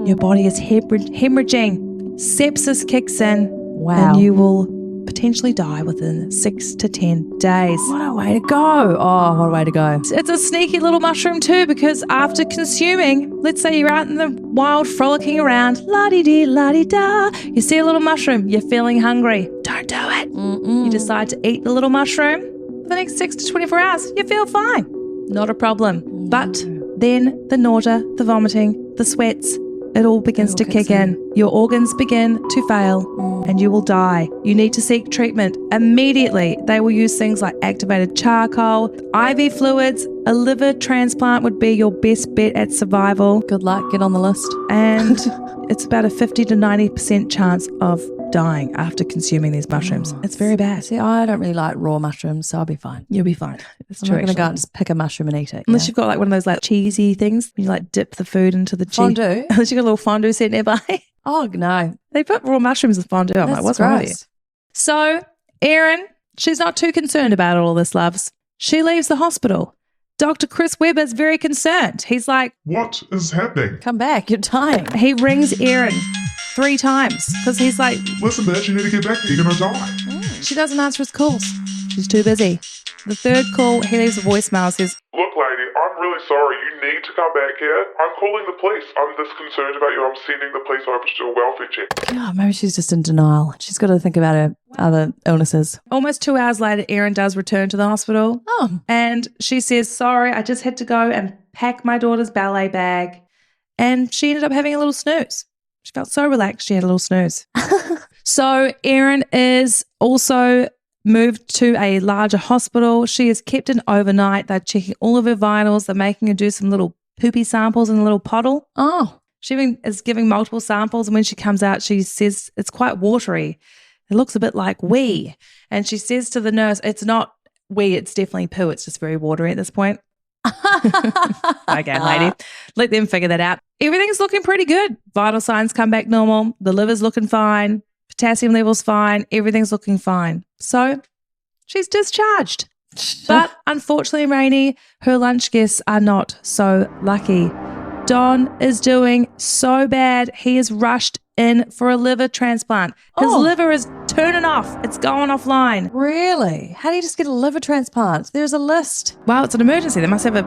A: Your body is hemorrhaging. Sepsis kicks in.
B: Wow.
A: And you will potentially die within 6 to 10 days.
B: What a way to go. Oh, what a way to go.
A: It's a sneaky little mushroom too, because after consuming, let's say you're out in the wild frolicking around, la-dee-dee, la-dee-da, you see a little mushroom, you're feeling hungry. Don't do it. You decide to eat the little mushroom. For the next 6 to 24 hours, you feel fine. Not a problem. But then the nausea, the vomiting, the sweats, it all begins to kick in. Your organs begin to fail and you will die. You need to seek treatment immediately. They will use things like activated charcoal, IV fluids. A liver transplant would be your best bet at survival.
B: Good luck. Get on the list.
A: And it's about a 50 to 90% chance of dying after consuming these mushrooms. It's very bad.
B: See, I don't really like raw mushrooms, so I'll be fine.
A: You'll be fine. It's
B: I'm
A: true.
B: not going to go
A: actually.
B: and just pick a mushroom and eat it.
A: Unless you've got like one of those like cheesy things, you like dip the food into the cheese.
B: Fondue?
A: Unless you've got a little fondue set nearby.
B: Oh, no.
A: They put raw mushrooms in fondue. I'm like, what's wrong with you? So Erin, she's not too concerned about all this, loves. She leaves the hospital. Dr. Chris Webber is very concerned. He's like,
C: What is happening?
B: Come back. You're dying.
A: he rings Erin 3 times because he's like,
C: Listen, bitch, you need to get back here. You're going to die.
A: she doesn't answer his calls. She's too busy. The 3rd call, he leaves a voicemail, says,
C: Look, lady, I'm really sorry. You need to come back here. I'm calling the police. I'm this concerned about you. I'm sending the police over to do a welfare check.
B: God, maybe she's just in denial. She's got to think about her other illnesses.
A: almost 2 hours later, Erin does return to the hospital.
B: Oh.
A: And she says, sorry, I just had to go and pack my daughter's ballet bag. And she ended up having a little snooze. She felt so relaxed, she had a little snooze. So Erin is also moved to a larger hospital. She is kept in overnight. They're checking all of her vitals. They're making her do some little poopy samples in a little pottle.
B: Oh.
A: She even is giving multiple samples. And when she comes out, she says it's quite watery. It looks a bit like wee. And she says to the nurse, it's not wee, it's definitely poo. It's just very watery at this point. Okay, lady. Let them figure that out. Everything's looking pretty good. Vital signs come back normal. The liver's looking fine. Potassium level's fine. Everything's looking fine. So she's discharged. But unfortunately, Rainey, her lunch guests are not so lucky. Don is doing so bad, he is rushed in for a liver transplant. His liver is turning off. It's going offline.
B: Really? How do you just get a liver transplant? There's a list.
A: Well, it's an emergency. They must have a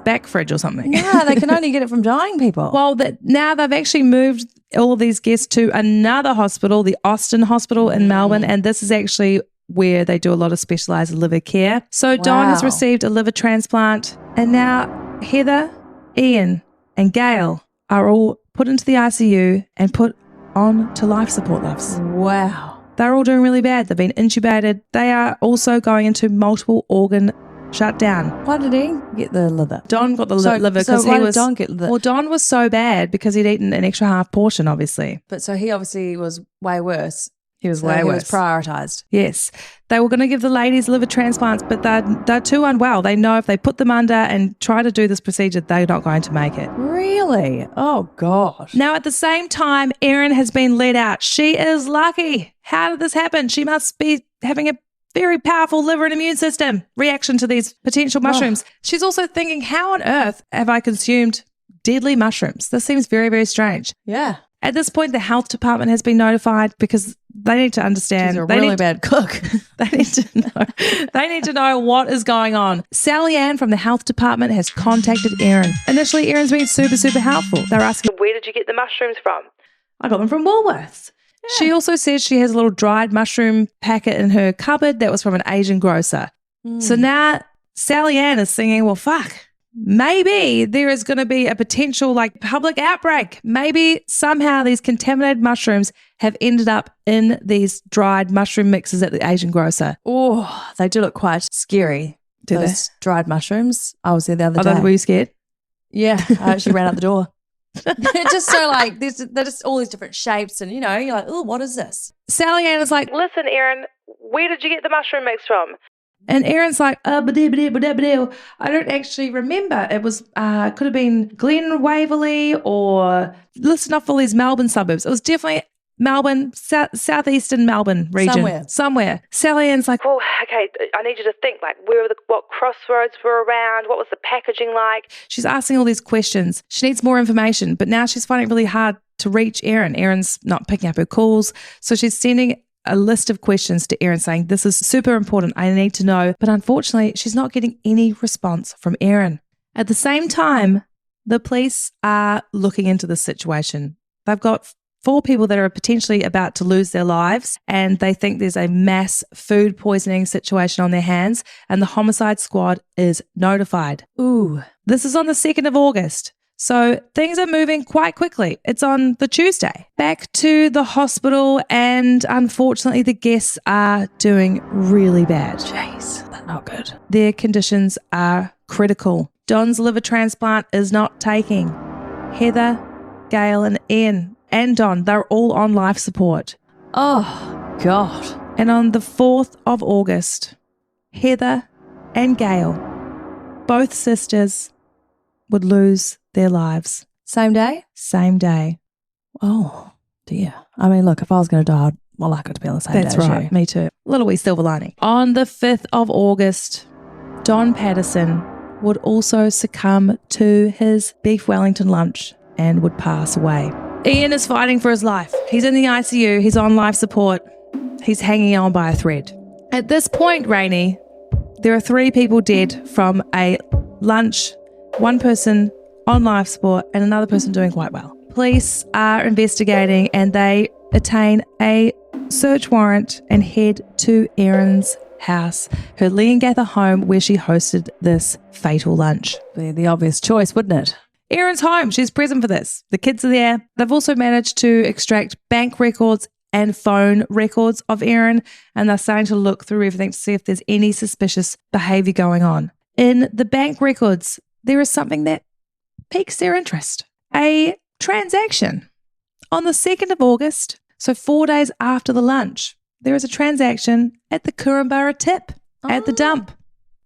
A: back fridge or something.
B: Yeah, they can only get it from dying people.
A: Well, now they've actually moved all of these guests to another hospital, the Austin Hospital in Melbourne, and this is actually where they do a lot of specialised liver care. So Don has received a liver transplant, and now Heather, Ian, and Gail are all put into the ICU and put on to life support, loves.
B: Wow.
A: They're all doing really bad. They've been intubated. They are also going into multiple organ shutdown.
B: Why did he get the liver?
A: Don got the liver because
B: why
A: he
B: did
A: was.
B: Don get the?
A: Well, Don was so bad because he'd eaten an extra half portion, obviously.
B: But so he obviously was way worse.
A: He was
B: So
A: way
B: he
A: worse.
B: was prioritised.
A: Yes. They were going to give the ladies liver transplants, but they're too unwell. They know if they put them under and try to do this procedure, they're not going to make it.
B: Really? Oh, gosh.
A: Now, at the same time, Erin has been let out. She is lucky. How did this happen? She must be having a very powerful liver and immune system reaction to these potential mushrooms. She's also thinking, how on earth have I consumed deadly mushrooms? This seems very, very strange.
B: Yeah.
A: At this point, the health department has been notified because they need to understand.
B: She's a really bad cook.
A: They need to know. They need to know what is going on. Sally Ann from the health department has contacted Erin. Initially, Erin's been super, super helpful. They're asking, where did you get the mushrooms from? I got them from Woolworths. Yeah. She also says she has a little dried mushroom packet in her cupboard that was from an Asian grocer. So now Sally Ann is thinking, well, fuck. Maybe there is going to be a potential public outbreak. Maybe somehow these contaminated mushrooms have ended up in these dried mushroom mixes at the Asian grocer.
B: Oh, they do look quite scary. Those dried mushrooms. I was there the other day.
A: Were you scared?
B: Yeah, I actually ran out the door. They're just so they're just all these different shapes and, you're like, oh, what is this?
A: Sally Ann is like, listen, Erin, where did you get the mushroom mix from? And Erin's like, I don't actually remember. It was, could have been Glen Waverley or listed off all these Melbourne suburbs. It was definitely Melbourne, southeastern Melbourne region. Somewhere. Sally Ann's like, well, okay, I need you to think, what crossroads were around? What was the packaging like? She's asking all these questions. She needs more information, but now she's finding it really hard to reach Erin. Erin's not picking up her calls. So she's sending a list of questions to Erin saying, this is super important. I need to know. But unfortunately, she's not getting any response from Erin. At the same time, the police are looking into this situation. They've got 4 people that are potentially about to lose their lives, and they think there's a mass food poisoning situation on their hands, and the homicide squad is notified. Ooh, this is on the 2nd of August. So things are moving quite quickly. It's on the Tuesday. Back to the hospital, and unfortunately the guests are doing really bad. Jeez, that's not good. Their conditions are critical. Don's liver transplant is not taking. Heather, Gail and Ian and Don, they're all on life support.
B: Oh, God.
A: And on the 4th of August, Heather and Gail, both sisters, would lose their lives.
B: Same day?
A: Same day.
B: Oh, dear. I mean, look, if I was going to die, I'd like it to be on the same day.
A: That's right. Me too. Little wee silver lining. On the 5th of August, Don Patterson would also succumb to his beef Wellington lunch and would pass away. Ian is fighting for his life. He's in the ICU. He's on life support. He's hanging on by a thread. At this point, Rainey, there are 3 people dead from a lunch, 1 person on life support and another person doing quite well. Police are investigating and they attain a search warrant and head to Erin's house, her Leongatha home where she hosted this fatal lunch.
B: Be the obvious choice, wouldn't it?
A: Erin's home. She's present for this. The kids are there. They've also managed to extract bank records and phone records of Erin, and they're starting to look through everything to see if there's any suspicious behaviour going on. In the bank records, there is something that piques their interest. A transaction. On the 2nd of August, so 4 days after the lunch, there is a transaction at the Coorambara tip at the dump.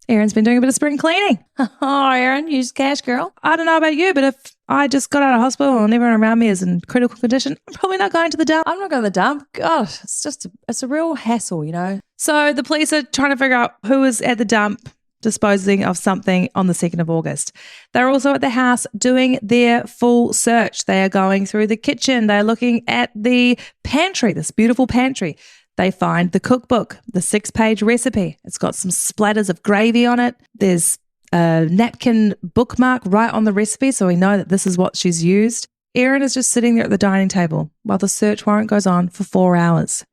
A: Erin's been doing a bit of spring cleaning.
B: Oh, Erin, you just cash girl.
A: I don't know about you, but if I just got out of hospital and everyone around me is in critical condition, I'm probably not going to the dump.
B: I'm not going to the dump. God, it's a real hassle,
A: So the police are trying to figure out who is at the dump disposing of something on the 2nd of August. They're also at the house doing their full search. They are going through the kitchen. They're looking at the pantry, this beautiful pantry. They find the cookbook, the 6-page recipe. It's got some splatters of gravy on it. There's a napkin bookmark right on the recipe, so we know that this is what she's used. Erin is just sitting there at the dining table while the search warrant goes on for 4 hours.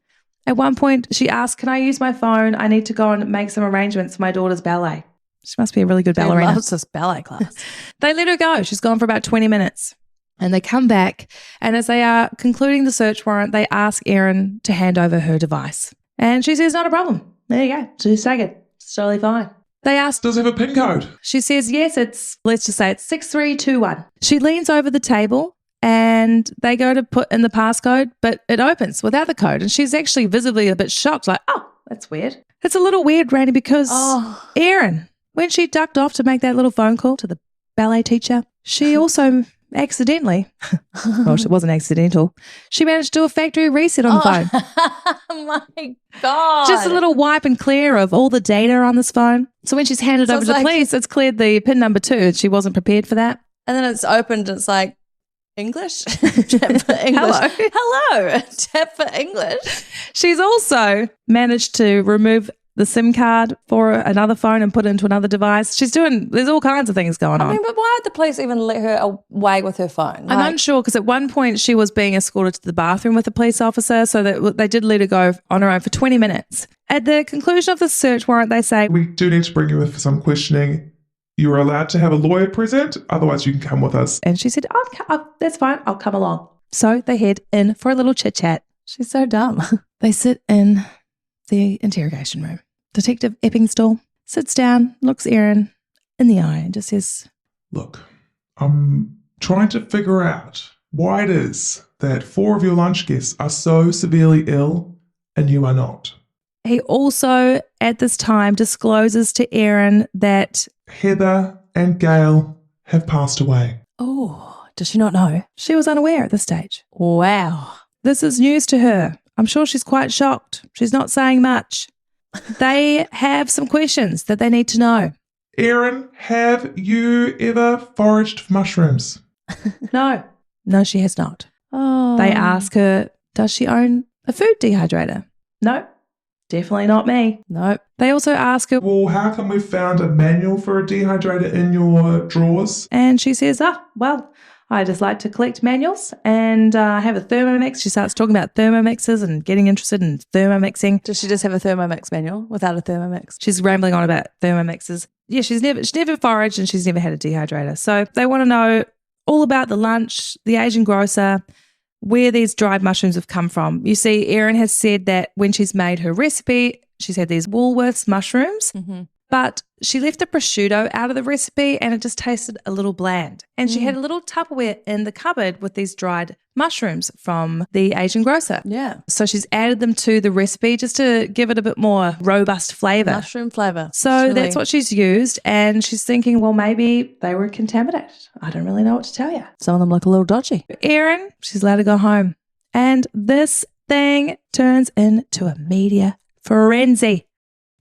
A: At one point, she asks, can I use my phone? I need to go and make some arrangements for my daughter's ballet. She must be a really good ballerina.
B: She loves this ballet class.
A: They let her go. She's gone for about 20 minutes. And they come back, and as they are concluding the search warrant, they ask Erin to hand over her device. And she says, not a problem. There you go. Just take it. It's totally fine. They ask,
C: Does it have a PIN code?
A: She says, yes, let's just say it's 6321. She leans over the table and they go to put in the passcode, but it opens without the code. And she's actually visibly a bit shocked, like, oh, that's weird. It's a little weird, Randy, because Erin, when she ducked off to make that little phone call to the ballet teacher, she also accidentally, well, it wasn't accidental, she managed to do a factory reset on the phone.
B: Oh my God.
A: Just a little wipe and clear of all the data on this phone. So when she's handed over to the police, it's cleared the PIN number 2. She wasn't prepared for that.
B: And then it's opened, it's like, English? Tap for English. Hello. Tap for English.
A: She's also managed to remove the SIM card for another phone and put it into another device. There's all kinds of things going on.
B: I mean, but why would the police even let her away with her phone?
A: I'm unsure because at one point she was being escorted to the bathroom with a police officer, so that they did let her go on her own for 20 minutes. At the conclusion of the search warrant, they say,
C: We do need to bring you in for some questioning. You are allowed to have a lawyer present, otherwise you can come with us.
A: and she said, that's fine, I'll come along. So they head in for a little chit chat.
B: She's so dumb.
A: They sit in the interrogation room. Detective Eppingstall sits down, looks Erin in the eye and just says,
C: Look, I'm trying to figure out why it is that 4 of your lunch guests are so severely ill and you are not.
A: he also at this time discloses to Erin that
C: Heather and Gail have passed away.
B: Oh, does she not know?
A: she was unaware at this stage.
B: Wow.
A: This is news to her. I'm sure she's quite shocked. She's not saying much. They have some questions that they need to know.
C: Erin, have you ever foraged for mushrooms?
A: No, she has not.
B: Oh.
A: They ask her, does she own a food dehydrator? No, definitely not me.
B: Nope.
A: They also ask her,
C: Well, how come we found a manual for a dehydrator in your drawers?
A: and she says, well, I just like to collect manuals and have a Thermomix. She starts talking about Thermomixes and getting interested in Thermomixing.
B: Does she just have a Thermomix manual without a Thermomix?
A: She's rambling on about Thermomixes. Yeah, she's never foraged and she's never had a dehydrator. So they want to know all about the lunch, the Asian grocer, where these dried mushrooms have come from. You see, Erin has said that when she's made her recipe, she's had these Woolworths mushrooms, but she left the prosciutto out of the recipe and it just tasted a little bland. And she had a little Tupperware in the cupboard with these dried mushrooms from the Asian grocer.
B: Yeah.
A: So she's added them to the recipe just to give it a bit more robust flavour.
B: Mushroom flavour.
A: So that's what she's used, and she's thinking, well, maybe they were contaminated. I don't really know what to tell you.
B: Some of them look a little dodgy.
A: Erin, she's allowed to go home. And this thing turns into a media frenzy.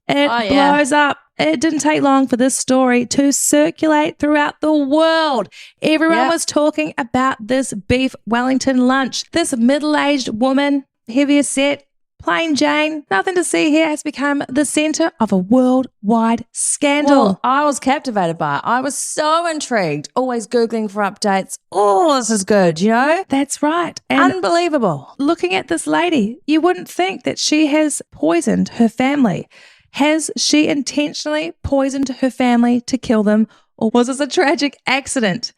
A: It blows up. It didn't take long for this story to circulate throughout the world. Everyone was talking about this beef Wellington lunch. This middle-aged woman, heavier set, plain Jane, nothing to see here, has become the centre of a worldwide scandal.
B: Well, I was captivated by it. I was so intrigued, always Googling for updates. Oh, this is good, you know?
A: That's right. And
B: unbelievable.
A: looking at this lady, you wouldn't think that she has poisoned her family. Has she intentionally poisoned her family to kill them, or was this a tragic accident?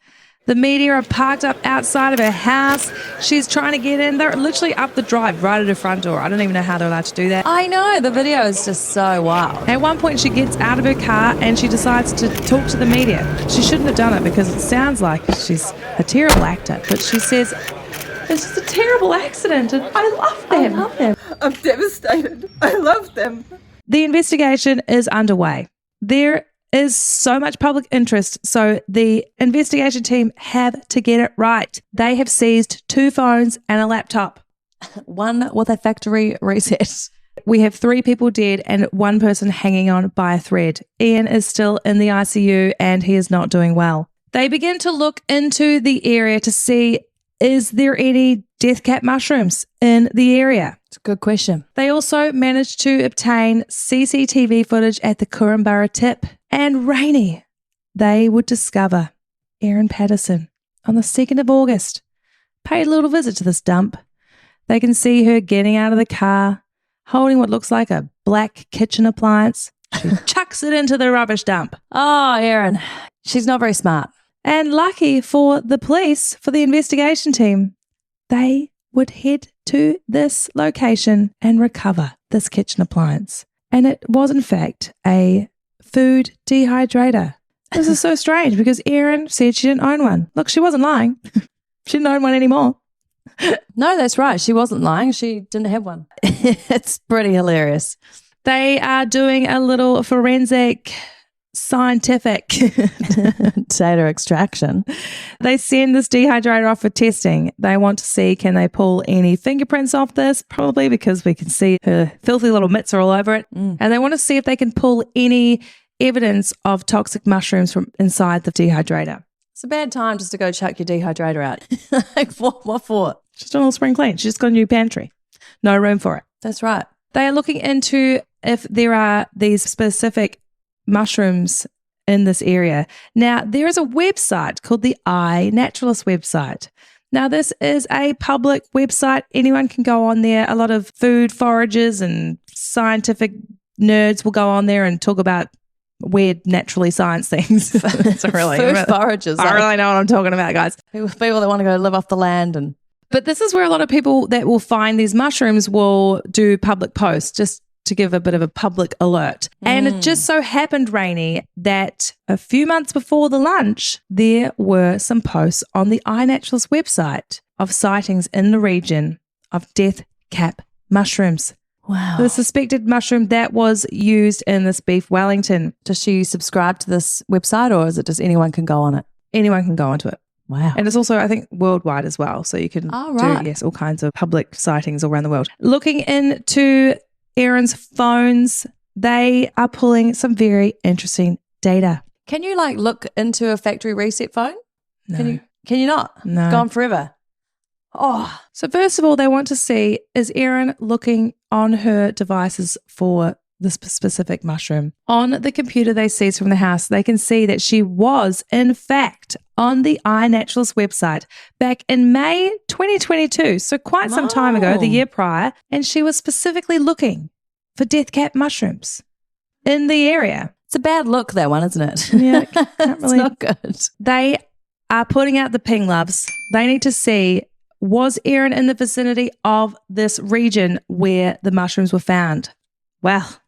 A: The media are parked up outside of her house. She's trying to get in. They're literally up the drive right at her front door. I don't even know how they're allowed to do that.
B: I know. The video is just so wild.
A: At one point, she gets out of her car and she decides to talk to the media. She shouldn't have done it because it sounds like she's a terrible actor. But she says, it's just a terrible accident and I love them.
E: I'm devastated. I love them.
A: The investigation is underway. There is so much public interest, so the investigation team have to get it right. They have seized 2 phones and a laptop.
B: One with a factory reset.
A: We have 3 people dead and 1 person hanging on by a thread. Ian is still in the ICU and he is not doing well. They begin to look into the area to see, is there any death cap mushrooms in the area?
B: It's a good question.
A: They also managed to obtain CCTV footage at the Coomberra tip. And Rainey, they would discover Erin Patterson on the 2nd of August. Paid a little visit to this dump. They can see her getting out of the car, holding what looks like a black kitchen appliance. She chucks it into the rubbish dump.
B: Oh, Erin. She's not very smart.
A: And lucky for the police, for the investigation team, they would head to this location and recover this kitchen appliance. And it was, in fact, a food dehydrator. This is so strange because Erin said she didn't own one. Look, she wasn't lying. She didn't own one anymore.
B: No, that's right. She wasn't lying. She didn't have one. It's pretty hilarious.
A: They are doing a little forensic scientific
B: data extraction.
A: They send this dehydrator off for testing. They want to see, can they pull any fingerprints off this? Probably, because we can see her filthy little mitts are all over it. And they want to see if they can pull any evidence of toxic mushrooms from inside the dehydrator.
B: It's a bad time just to go chuck your dehydrator out. Like, what for?
A: She's done a little spring clean. She's just got a new pantry. No room for it.
B: That's right.
A: They are looking into if there are these specific mushrooms in this area. Now, there is a website called the iNaturalist website. Now, this is a public website. Anyone can go on there. A lot of food foragers and scientific nerds will go on there and talk about weird naturally science things. It's really,
B: Food foragers.
A: I really know what I'm talking about, guys.
B: People that want to go live off the land.
A: But this is where a lot of people that will find these mushrooms will do public posts just to give a bit of a public alert. And it just so happened, Rainey, that a few months before the lunch, there were some posts on the iNaturalist website of sightings in the region of death cap mushrooms.
B: Wow.
A: The suspected mushroom that was used in this beef Wellington.
B: Does she subscribe to this website, or is it just anyone can go on it?
A: Anyone can go onto it.
B: Wow.
A: And it's also, I think, worldwide as well. So you can do, yes, all kinds of public sightings all around the world. Looking into Erin's phones, they are pulling some very interesting data.
B: Can you look into a factory reset phone?
A: No.
B: Can you not?
A: No.
B: It's gone forever. Oh,
A: So first of all, they want to see, is Erin looking on her devices for this specific mushroom? On the computer they seized from the house, they can see that she was, in fact, on the iNaturalist website back in May 2022, so quite some time ago, the year prior, and she was specifically looking for death cap mushrooms in the area.
B: it's a bad look, that one, isn't it?
A: Yeah, can't
B: It's
A: really.
B: not good.
A: They are putting out the ping loves. They need to see, was Erin in the vicinity of this region where the mushrooms were found? Well,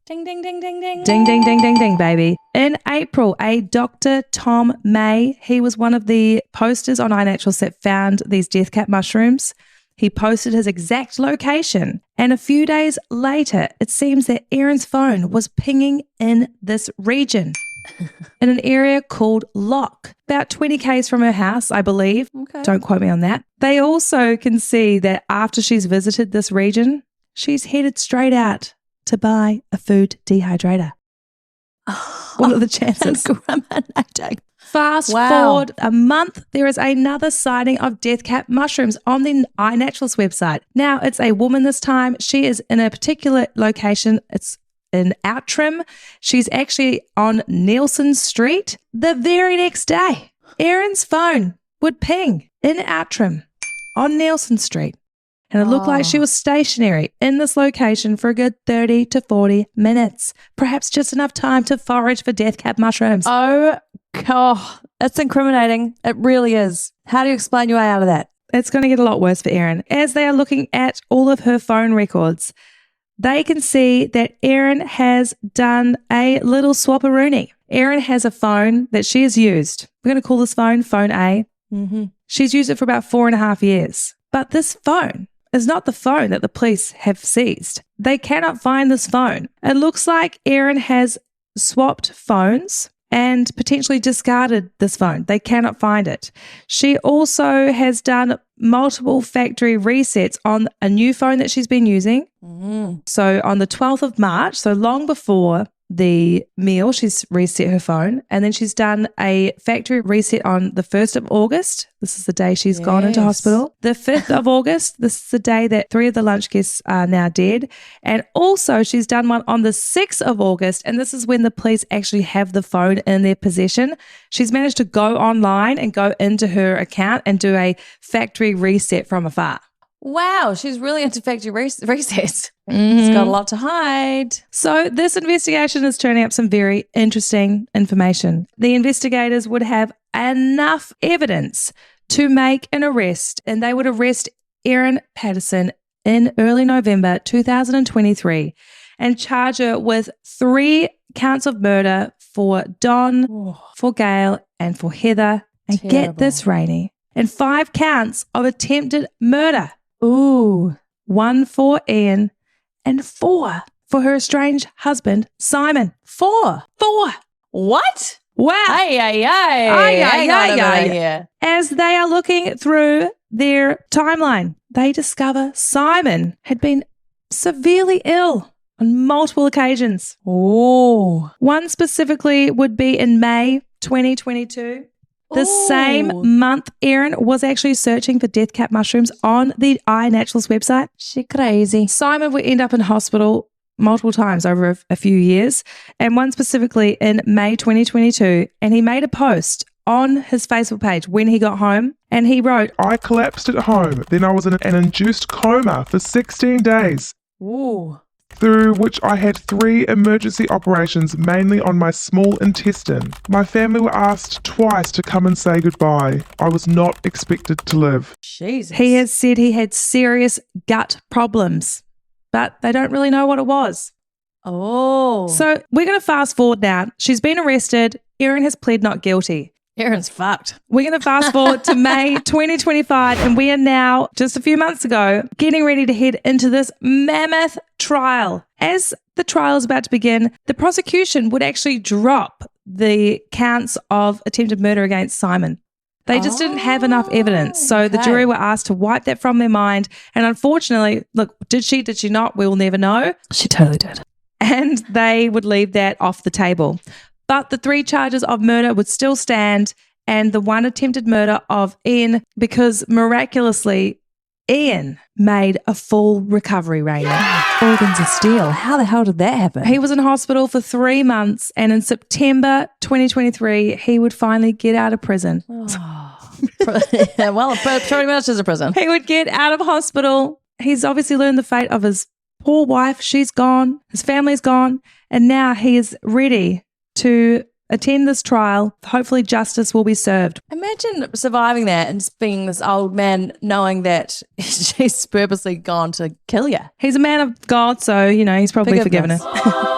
B: Ding, ding, ding, ding, ding.
A: ding, ding, ding, ding, ding, baby. In April, a Dr. Tom May, he was one of the posters on iNaturalist that found these death cap mushrooms. He posted his exact location. And a few days later, it seems that Erin's phone was pinging in this region in an area called Lock, about 20 k's from her house, I believe.
B: Okay.
A: Don't quote me on that. They also can see that after she's visited this region, she's headed straight out to buy a food dehydrator. What are the chances?
B: Incriminating.
A: Fast
B: Wow.
A: forward a month, there is another sighting of death cap mushrooms on the iNaturalist website. Now, it's a woman this time. She is in a particular location. It's in Outram. She's actually on Nelson Street. The very next day, Erin's phone would ping in Outram on Nelson Street. And it looked like she was stationary in this location for a good 30 to 40 minutes. Perhaps just enough time to forage for death cap mushrooms.
B: Oh, God. That's incriminating. It really is. How do you explain your way out of that?
A: It's going to get a lot worse for Erin. As they are looking at all of her phone records, they can see that Erin has done a little swapperoonie. Erin has a phone that she has used. We're going to call this phone A.
B: Mm-hmm.
A: She's used it for about 4.5 years. But this phone is not the phone that the police have seized. They cannot find this phone. It looks like Erin has swapped phones and potentially discarded this phone. They cannot find it. She also has done multiple factory resets on a new phone that she's been using. So on the 12th of March, so long before the meal, she's reset her phone, and then she's done a factory reset on the 1st of August. This is the day she's gone into hospital. The 5th of August, this is the day that 3 of the lunch guests are now dead. And also she's done one on the 6th of August, and this is when the police actually have the phone in their possession. She's managed to go online and go into her account and do a factory reset from afar.
B: Wow, she's really into factory resets. She's got a lot to hide.
A: So this investigation is turning up some very interesting information. The investigators would have enough evidence to make an arrest, and they would arrest Erin Patterson in early November 2023 and charge her with 3 counts of murder for Don, for Gail, and for Heather. And get this, Rainey, and 5 counts of attempted murder.
B: Ooh.
A: 1 for Ian and 4 for her estranged husband, Simon. 4.
B: What?
A: Wow.
B: Hang on a minute here.
A: As they are looking through their timeline, they discover Simon had been severely ill on multiple occasions.
B: Oh.
A: One specifically would be in May 2022. The same month, Erin was actually searching for death cap mushrooms on the iNaturalist website.
B: She crazy.
A: Simon would end up in hospital multiple times over a few years, and one specifically in May 2022. And he made a post on his Facebook page when he got home, and he wrote,
C: I collapsed at home. Then I was in an induced coma for 16 days.
B: Ooh.
C: Through which I had 3 emergency operations, mainly on my small intestine. My family were asked twice to come and say goodbye. I was not expected to live.
B: Jesus.
A: he has said he had serious gut problems, but they don't really know what it was.
B: Oh.
A: So we're going to fast forward now. She's been arrested. Erin has pled not guilty.
B: Erin's fucked.
A: We're going to fast forward to May 2025, and we are now, just a few months ago, getting ready to head into this mammoth trial. As the trial is about to begin, the prosecution would actually drop the counts of attempted murder against Simon. They just didn't have enough evidence. So the jury were asked to wipe that from their mind. And unfortunately, look, did she not? We will never know.
B: She totally did.
A: And they would leave that off the table. But the 3 charges of murder would still stand, and the 1 attempted murder of Ian, because miraculously, Ian made a full recovery, Raina.
B: Organs of steel. How the hell did that happen?
A: He was in hospital for 3 months, and in September 2023, he would finally get out of prison.
B: Well, pretty much is a prison.
A: He would get out of hospital. He's obviously learned the fate of his poor wife. She's gone. His family's gone. And now he is ready to attend this trial. Hopefully justice will be served.
B: Imagine surviving that and just being this old man knowing that she's purposely gone to kill you.
A: He's a man of God, so, he's probably forgiven her.
B: Forgiveness.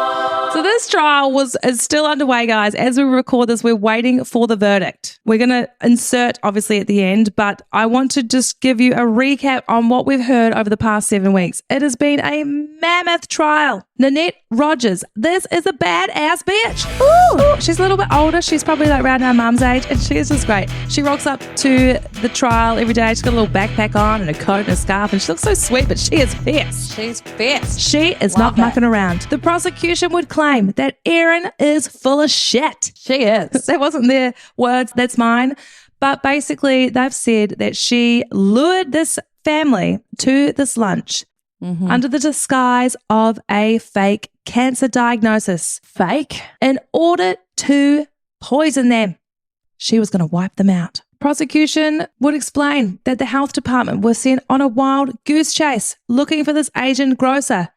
A: So this trial is still underway, guys. As we record this, we're waiting for the verdict. We're going to insert, obviously, at the end, but I want to just give you a recap on what we've heard over the past 7 weeks. It has been a mammoth trial. Nanette Rogers, this is a badass bitch. Ooh, she's a little bit older. She's probably like around our mum's age, and she is just great. She rocks up to the trial every day. She's got a little backpack on and a coat and a scarf, and she looks so sweet, but she is fierce.
B: She's fierce.
A: She is
B: Love
A: not
B: that.
A: mucking around. The prosecution would claim that Erin is full of shit.
B: She is.
A: That wasn't their words, that's mine. But basically, they've said that she lured this family to this lunch under the disguise of a fake cancer diagnosis.
B: Fake?
A: In order to poison them. She was going to wipe them out. Prosecution would explain that the health department was sent on a wild goose chase looking for this Asian grocer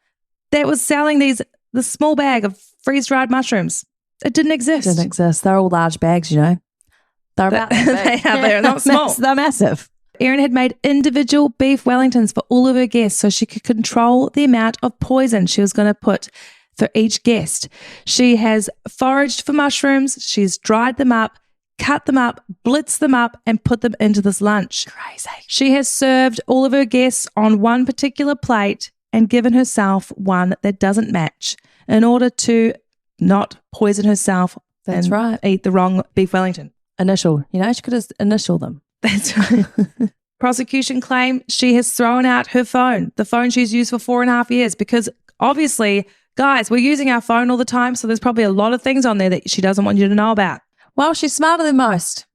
A: that was selling the small bag of freeze-dried mushrooms. It didn't exist.
B: Didn't exist. They're all large bags, They're about that big.
A: They are. They're not small.
B: They're massive.
A: Erin had made individual beef Wellingtons for all of her guests so she could control the amount of poison she was going to put for each guest. She has foraged for mushrooms. She's dried them up, cut them up, blitzed them up, and put them into this lunch.
B: Crazy.
A: She has served all of her guests on one particular plate and given herself one that doesn't match in order to not poison herself
B: That's
A: and
B: right.
A: eat the wrong beef Wellington.
B: Initial. She could have initial them.
A: That's right. Prosecution claim she has thrown out her phone, the phone she's used for 4.5 years, because obviously, guys, we're using our phone all the time, so there's probably a lot of things on there that she doesn't want you to know about.
B: Well, she's smarter than most.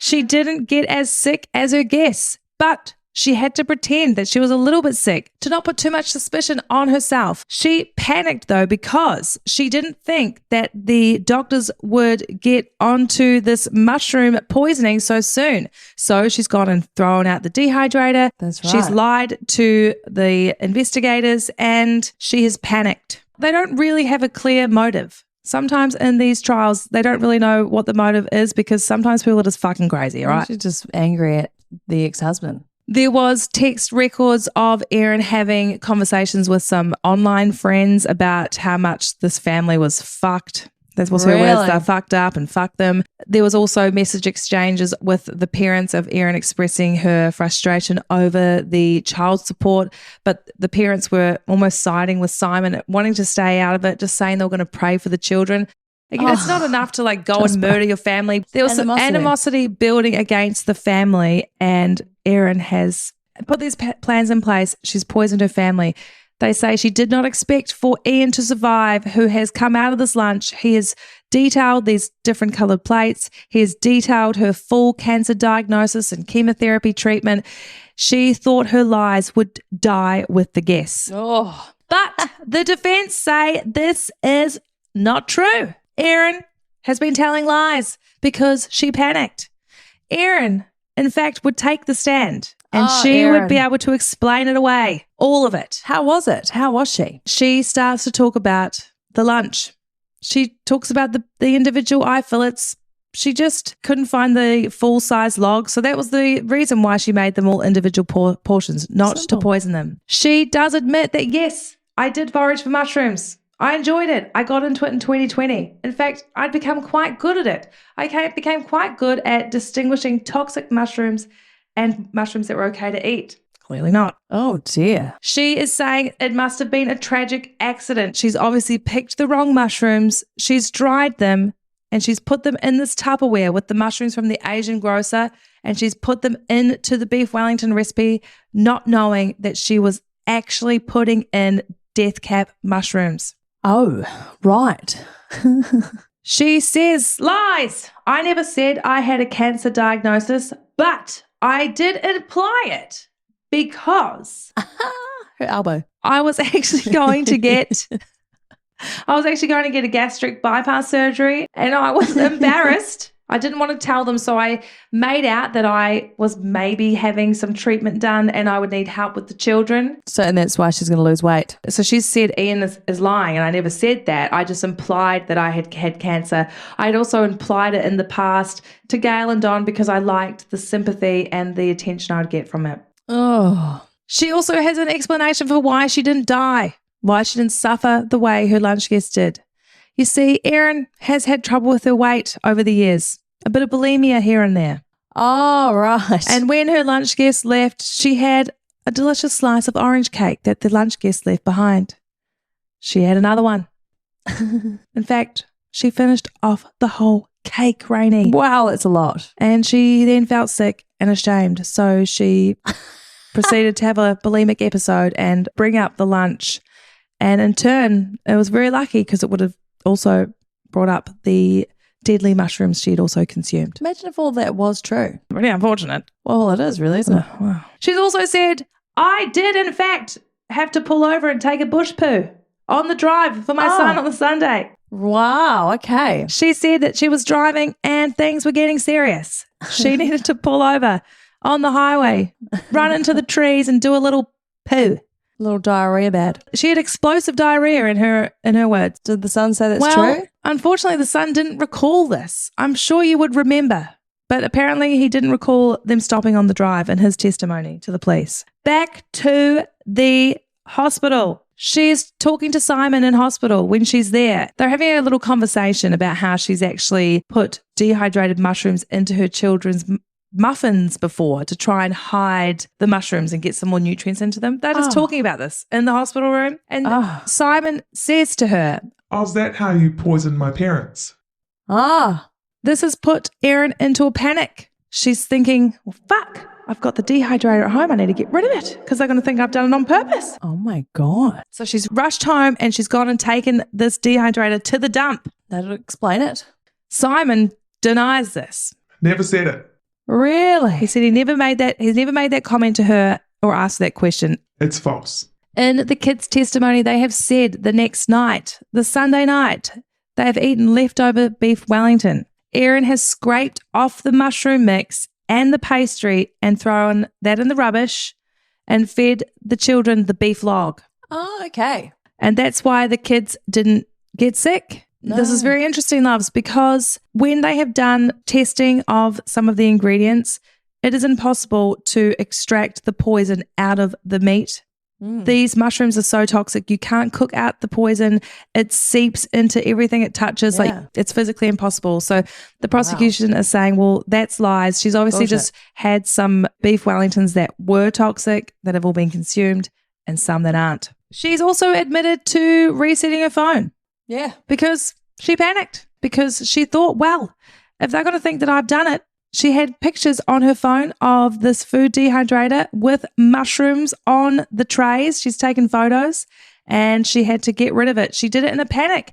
A: She didn't get as sick as her guests, but she had to pretend that she was a little bit sick to not put too much suspicion on herself. She panicked, though, because she didn't think that the doctors would get onto this mushroom poisoning so soon. So she's gone and thrown out the dehydrator.
B: That's right.
A: She's lied to the investigators and she has panicked. They don't really have a clear motive. Sometimes in these trials, they don't really know what the motive is because sometimes people are just fucking crazy, right?
B: She's just angry at the ex-husband.
A: There was text records of Erin having conversations with some online friends about how much this family was fucked. That was her words. They're fucked up and fuck them. There was also message exchanges with the parents of Erin expressing her frustration over the child support, but the parents were almost siding with Simon, wanting to stay out of it, just saying they were going to pray for the children. Again, it's not enough to go and murder your family. There was some animosity building against the family, and Erin has put these plans in place. She's poisoned her family. They say she did not expect for Ian to survive, who has come out of this lunch. He has detailed these different coloured plates. He has detailed her full cancer diagnosis and chemotherapy treatment. She thought her lies would die with the guests.
B: Oh.
A: But the defense say this is not true. Erin has been telling lies because she panicked. Erin, in fact, would take the stand and she
B: Erin.
A: would be able to explain it away, all of it.
B: How was it? How was she?
A: She starts to talk about the lunch. She talks about the individual eye fillets. She just couldn't find the full-size log, so that was the reason why she made them all individual portions, not to
B: Simple.
A: poison them. She does admit that, yes, I did forage for mushrooms. I enjoyed it. I got into it in 2020. In fact, I'd become quite good at it. I became quite good at distinguishing toxic mushrooms and mushrooms that were okay to eat. Clearly not.
B: Oh, dear.
A: She is saying it must have been a tragic accident. She's obviously picked the wrong mushrooms. She's dried them and she's put them in this Tupperware with the mushrooms from the Asian grocer, and she's put them into the beef Wellington recipe, not knowing that she was actually putting in death cap mushrooms.
B: Oh, right.
A: She says, lies. I never said I had a cancer diagnosis, but I did imply it because
B: Her elbow.
A: I was actually going to get a gastric bypass surgery, and I was embarrassed. I didn't want to tell them, so I made out that I was maybe having some treatment done and I would need help with the children.
B: So, and that's why she's going to lose weight.
A: So she said Ian is lying, and I never said that. I just implied that I had had cancer. I had also implied it in the past to Gail and Don because I liked the sympathy and the attention I would get from it.
B: Oh.
A: She also has an explanation for why she didn't die, why she didn't suffer the way her lunch guest did. You see, Erin has had trouble with her weight over the years, a bit of bulimia here and there.
B: Oh, right.
A: And when her lunch guest left, she had a delicious slice of orange cake that the lunch guest left behind. She had another one. In fact, she finished off the whole cake, Rainey.
B: Wow, that's a lot.
A: And she then felt sick and ashamed, so she proceeded to have a bulimic episode and bring up the lunch. And in turn, it was very lucky because it would have also brought up the deadly mushrooms she had also consumed.
B: Imagine if all that was true.
A: Really unfortunate.
B: Well, it is really, isn't it?
A: Wow. She's also said, I did in fact have to pull over and take a bush poo on the drive for my son on the Sunday.
B: Wow, okay.
A: She said that she was driving and things were getting serious. She needed to pull over on the highway, run into the trees and do a little poo.
B: A little diarrhea bad.
A: She had explosive diarrhea in her words.
B: Did the son say that's
A: Well,
B: true?
A: unfortunately, the son didn't recall this. I'm sure you would remember. But apparently he didn't recall them stopping on the drive in his testimony to the police. Back to the hospital. She's talking to Simon in hospital when she's there. They're having a little conversation about how she's actually put dehydrated mushrooms into her children's muffins before to try and hide the mushrooms and get some more nutrients into them. They're just talking about this in the hospital room. And Simon says to her,
C: Oh, is that how you poisoned my parents?
A: this has put Erin into a panic. She's thinking, well, fuck, I've got the dehydrator at home. I need to get rid of it because they're going to think I've done it on purpose.
B: Oh my God.
A: So she's rushed home and she's gone and taken this dehydrator to the dump.
B: That'll explain it.
A: Simon denies this.
C: Never said it.
B: Really?
A: He said he's never made that comment to her or asked that question.
C: It's false.
A: In the kids' testimony, they have said the next night, the Sunday night, they have eaten leftover beef Wellington. Erin has scraped off the mushroom mix and the pastry and thrown that in the rubbish and fed the children the beef log.
B: Oh, okay.
A: And that's why the kids didn't get sick.
B: No.
A: This is very interesting, loves, because when they have done testing of some of the ingredients, it is impossible to extract the poison out of the meat. These mushrooms are so toxic, you can't cook out the poison. It seeps into everything it touches.
B: Yeah.
A: Like, it's physically impossible. So the prosecution is saying, well, that's lies. She's obviously
B: Bullshit.
A: just had some beef Wellingtons that were toxic that have all been consumed and some that aren't. She's also admitted to resetting her phone.
B: Yeah.
A: Because she panicked, because she thought, well, if they're going to think that I've done it, She had pictures on her phone of this food dehydrator with mushrooms on the trays. She's taken photos and she had to get rid of it. She did it in a panic.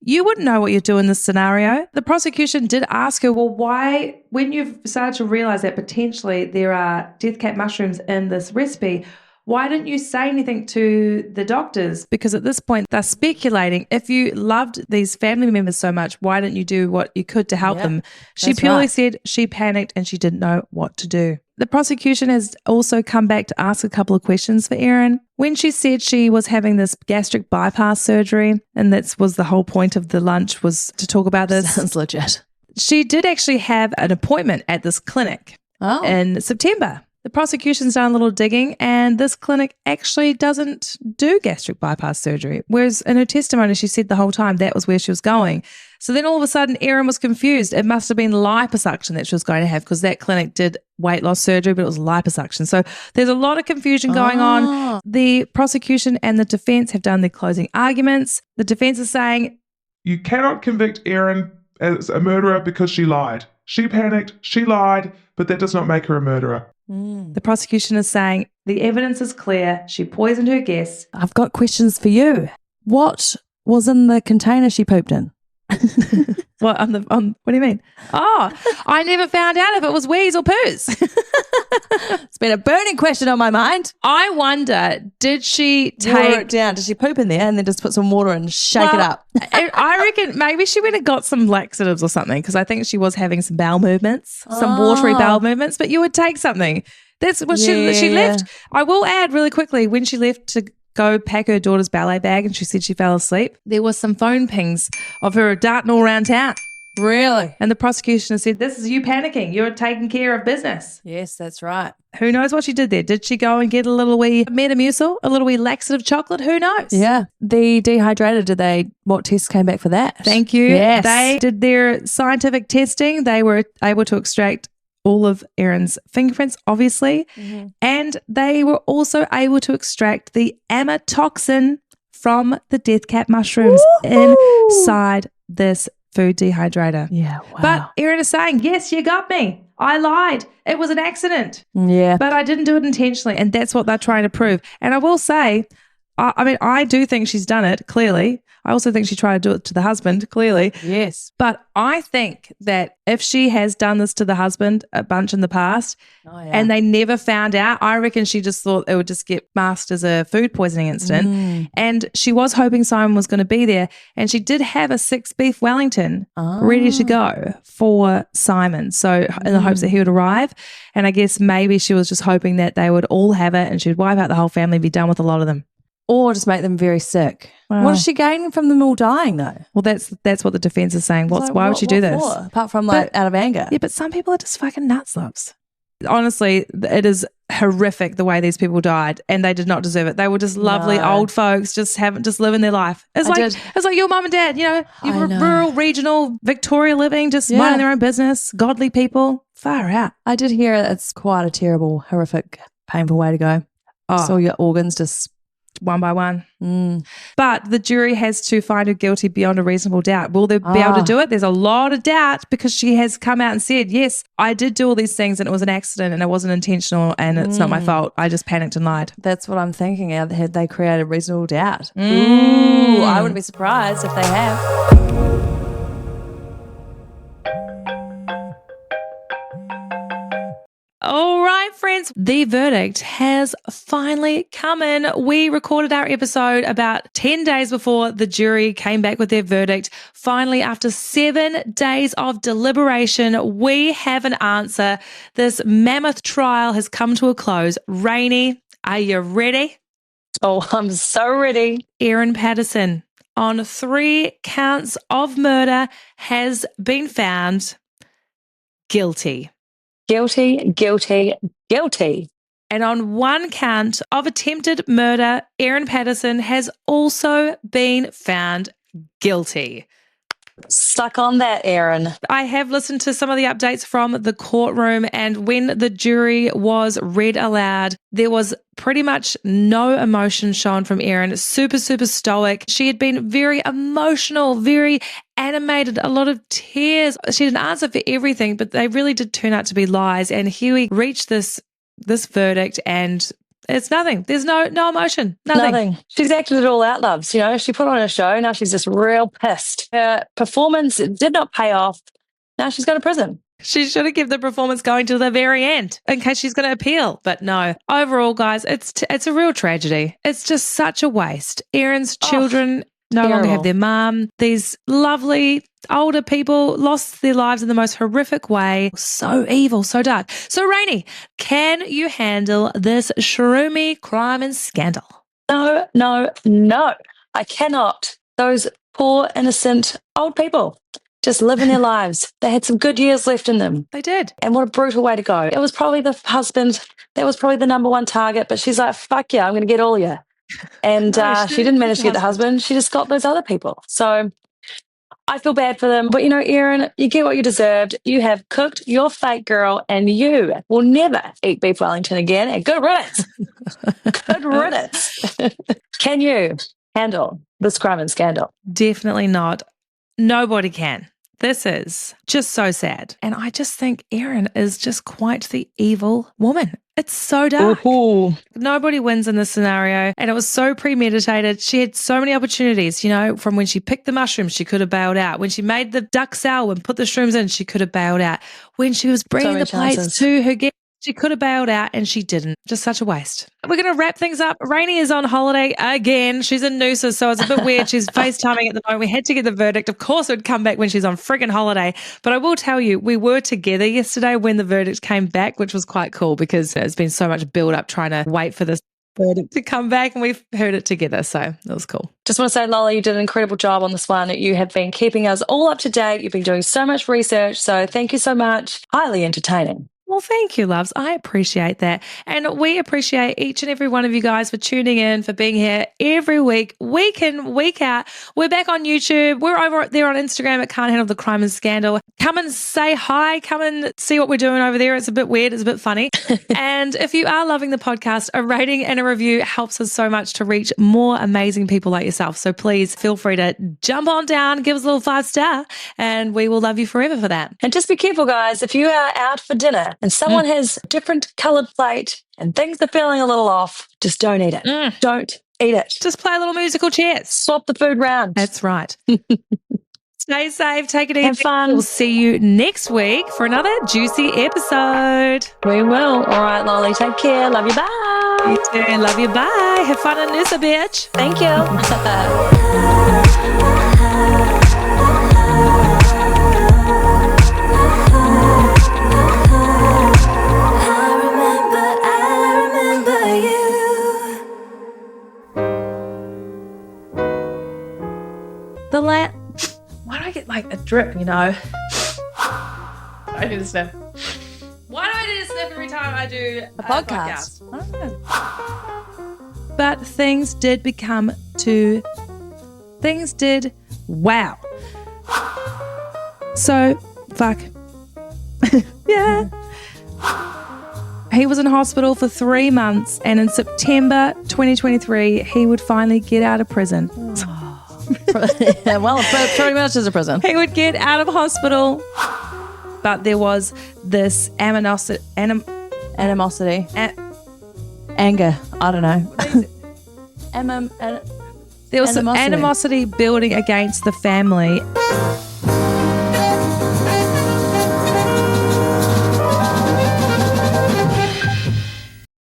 A: You wouldn't know what you do in this scenario. The prosecution did ask her, well, why, when you've started to realize that potentially there are death cap mushrooms in this recipe, why didn't you say anything to the doctors? Because at this point, they're speculating, if you loved these family members so much, why didn't you do what you could to help them? She purely said she panicked and she didn't know what to do. The prosecution has also come back to ask a couple of questions for Erin. When she said she was having this gastric bypass surgery, and that was the whole point of the lunch, was to talk about this.
B: Sounds legit.
A: She did actually have an appointment at this clinic in September. The prosecution's done a little digging, and this clinic actually doesn't do gastric bypass surgery. Whereas in her testimony, she said the whole time that was where she was going. So then all of a sudden, Erin was confused. It must have been liposuction that she was going to have, because that clinic did weight loss surgery, but it was liposuction. So there's a lot of confusion going on. The prosecution and the defense have done their closing arguments. The defense is saying,
C: You cannot convict Erin as a murderer because she lied. She panicked, she lied, but that does not make her a murderer.
A: The prosecution is saying the evidence is clear. She poisoned her guests.
B: I've got questions for you. What was in the container she pooped in?
A: What what do you mean? Oh, I never found out if it was wheeze or poos.
B: It's been a burning question on my mind.
A: I wonder, did she
B: Water it
A: take
B: down. Did she poop in there and then just put some water and shake it up?
A: I reckon maybe she went and got some laxatives or something, because I think she was having some bowel movements, some watery bowel movements, but you would take something. That's what she left. I will add really quickly, when she left to go pack her daughter's ballet bag and she said she fell asleep, there was some phone pings of her darting all around town.
B: Really?
A: And the prosecution has said, this is you panicking. You're taking care of business.
B: Yes, that's right.
A: Who knows what she did there? Did she go and get a little wee Metamucil, a little wee laxative chocolate? Who knows?
B: Yeah. The dehydrator, what tests came back for that?
A: Thank you.
B: Yes.
A: They did their scientific testing. They were able to extract all of Erin's fingerprints, obviously.
B: Mm-hmm.
A: And they were also able to extract the amatoxin from the death cap mushrooms inside this food dehydrator.
B: Yeah, wow.
A: But Erin is saying, yes, you got me. I lied. It was an accident.
B: Yeah.
A: But I didn't do it intentionally. And that's what they're trying to prove. And I will say, I do think she's done it, clearly. I also think she tried to do it to the husband, clearly.
B: Yes.
A: But I think that if she has done this to the husband a bunch in the past and they never found out, I reckon she just thought it would just get masked as a food poisoning incident. And she was hoping Simon was going to be there. And she did have a 6 beef Wellington ready to go for Simon. So in the hopes that he would arrive. And I guess maybe she was just hoping that they would all have it and she'd wipe out the whole family and be done with a lot of them.
B: Or just make them very sick.
A: Wow.
B: What is she gaining from them all dying, though?
A: Well, that's what the defense is saying. Why would she do this?
B: For? Apart from out of anger.
A: Yeah, but some people are just fucking nuts. Honestly, it is horrific the way these people died, and they did not deserve it. They were just lovely old folks, just living their life. It's like your mum and dad, you rural, regional, Victoria living, just minding their own business, godly people. Far out.
B: I did hear it's quite a terrible, horrific, painful way to go. So your organs just
A: one by one. But the jury has to find her guilty beyond a reasonable doubt. Will they be able to do it? There's a lot of doubt, because she has come out and said, yes, I did do all these things and it was an accident and it wasn't intentional and it's not my fault. I just panicked and lied.
B: That's what I'm thinking. Had they created reasonable doubt? Ooh, I wouldn't be surprised if they have.
A: All right, friends, the verdict has finally come in. We recorded our episode about 10 days before the jury came back with their verdict. Finally, after 7 days of deliberation, we have an answer. This mammoth trial has come to a close. Rainey, are you ready?
B: Oh, I'm so ready.
A: Erin Patterson, on 3 counts of murder, has been found guilty.
B: Guilty, guilty, guilty.
A: And on 1 count of attempted murder, Erin Patterson has also been found guilty.
B: Stuck on that, Erin.
A: I have listened to some of the updates from the courtroom, and when the jury was read aloud, there was pretty much no emotion shown from Erin. Super, super stoic. She had been very emotional, very animated, a lot of tears. She had an answer for everything, but they really did turn out to be lies. And here we reached this verdict, and it's nothing. There's no emotion. Nothing.
B: She's acted it all out, loves. You know, she put on a show. Now she's just real pissed. Her performance did not pay off. Now she's going to prison.
A: She should have kept the performance going to the very end in case she's going to appeal. But no, overall, guys, it's a real tragedy. It's just such a waste. Erin's children no longer have their mum. These lovely older people lost their lives in the most horrific way. So evil, so dark. So, Rainey, can you handle this shroomy crime and scandal?
B: No. I cannot. Those poor, innocent old people just living their lives. They had some good years left in them.
A: They did.
B: And what a brutal way to go. It was probably the husband. That was probably the number one target. But she's like, fuck yeah, I'm going to get all you. And she didn't manage to get the husband. She just got those other people. So I feel bad for them. But, you know, Erin, you get what you deserved. You have cooked your fate, girl, and you will never eat beef Wellington again. And good riddance. Good riddance. Can you handle this crime and scandal?
A: Definitely not. Nobody can. This is just so sad. And I just think Erin is just quite the evil woman. It's so dark.
B: Ooh.
A: Nobody wins in this scenario. And it was so premeditated. She had so many opportunities, you know, from when she picked the mushrooms, she could have bailed out. When she made the duck sour and put the shrooms in, she could have bailed out. When she was bringing the plates to her guests, she could have bailed out and she didn't. Just such a waste. We're going to wrap things up. Rainey is on holiday again. She's in Noosa, so it's a bit weird. She's FaceTiming at the moment. We had to get the verdict. Of course, it would come back when she's on friggin' holiday. But I will tell you, we were together yesterday when the verdict came back, which was quite cool because there's been so much build up trying to wait for this verdict to come back, and we've heard it together. So it was cool.
B: Just want to say, Lola, you did an incredible job on this one. You have been keeping us all up to date. You've been doing so much research. So thank you so much. Highly entertaining.
A: Well, thank you, loves. I appreciate that. And we appreciate each and every one of you guys for tuning in, for being here every week, week in, week out. We're back on YouTube. We're over there on Instagram at Can't Handle the Crime and Scandal. Come and say hi. Come and see what we're doing over there. It's a bit weird. It's a bit funny. And if you are loving the podcast, a rating and a review helps us so much to reach more amazing people like yourself. So please feel free to jump on down, give us a little 5-star, and we will love you forever for that.
B: And just be careful, guys. If you are out for dinner and someone has a different coloured plate and things are feeling a little off, just don't eat it. Don't eat it.
A: Just play a little musical chairs.
B: Swap the food round.
A: That's right. Stay safe. Take it easy.
B: Have fun.
A: We'll see you next week for another juicy episode.
B: We will. All right, Lolly. Take care. Love you. Bye.
A: You too. Love you. Bye. Have fun in Noosa, bitch.
B: Thank you.
A: Why do I get like a drip, you know? I need to sniff. Why do I need to sniff every time I do a podcast? I don't know. But things did wow. So, fuck. Yeah. He was in hospital for 3 months, and in September 2023, he would finally get out of prison.
B: Well, pretty much is a prison.
A: He would get out of hospital, but there was this animosity.
B: Anger. I don't know.
A: There was some animosity building against the family.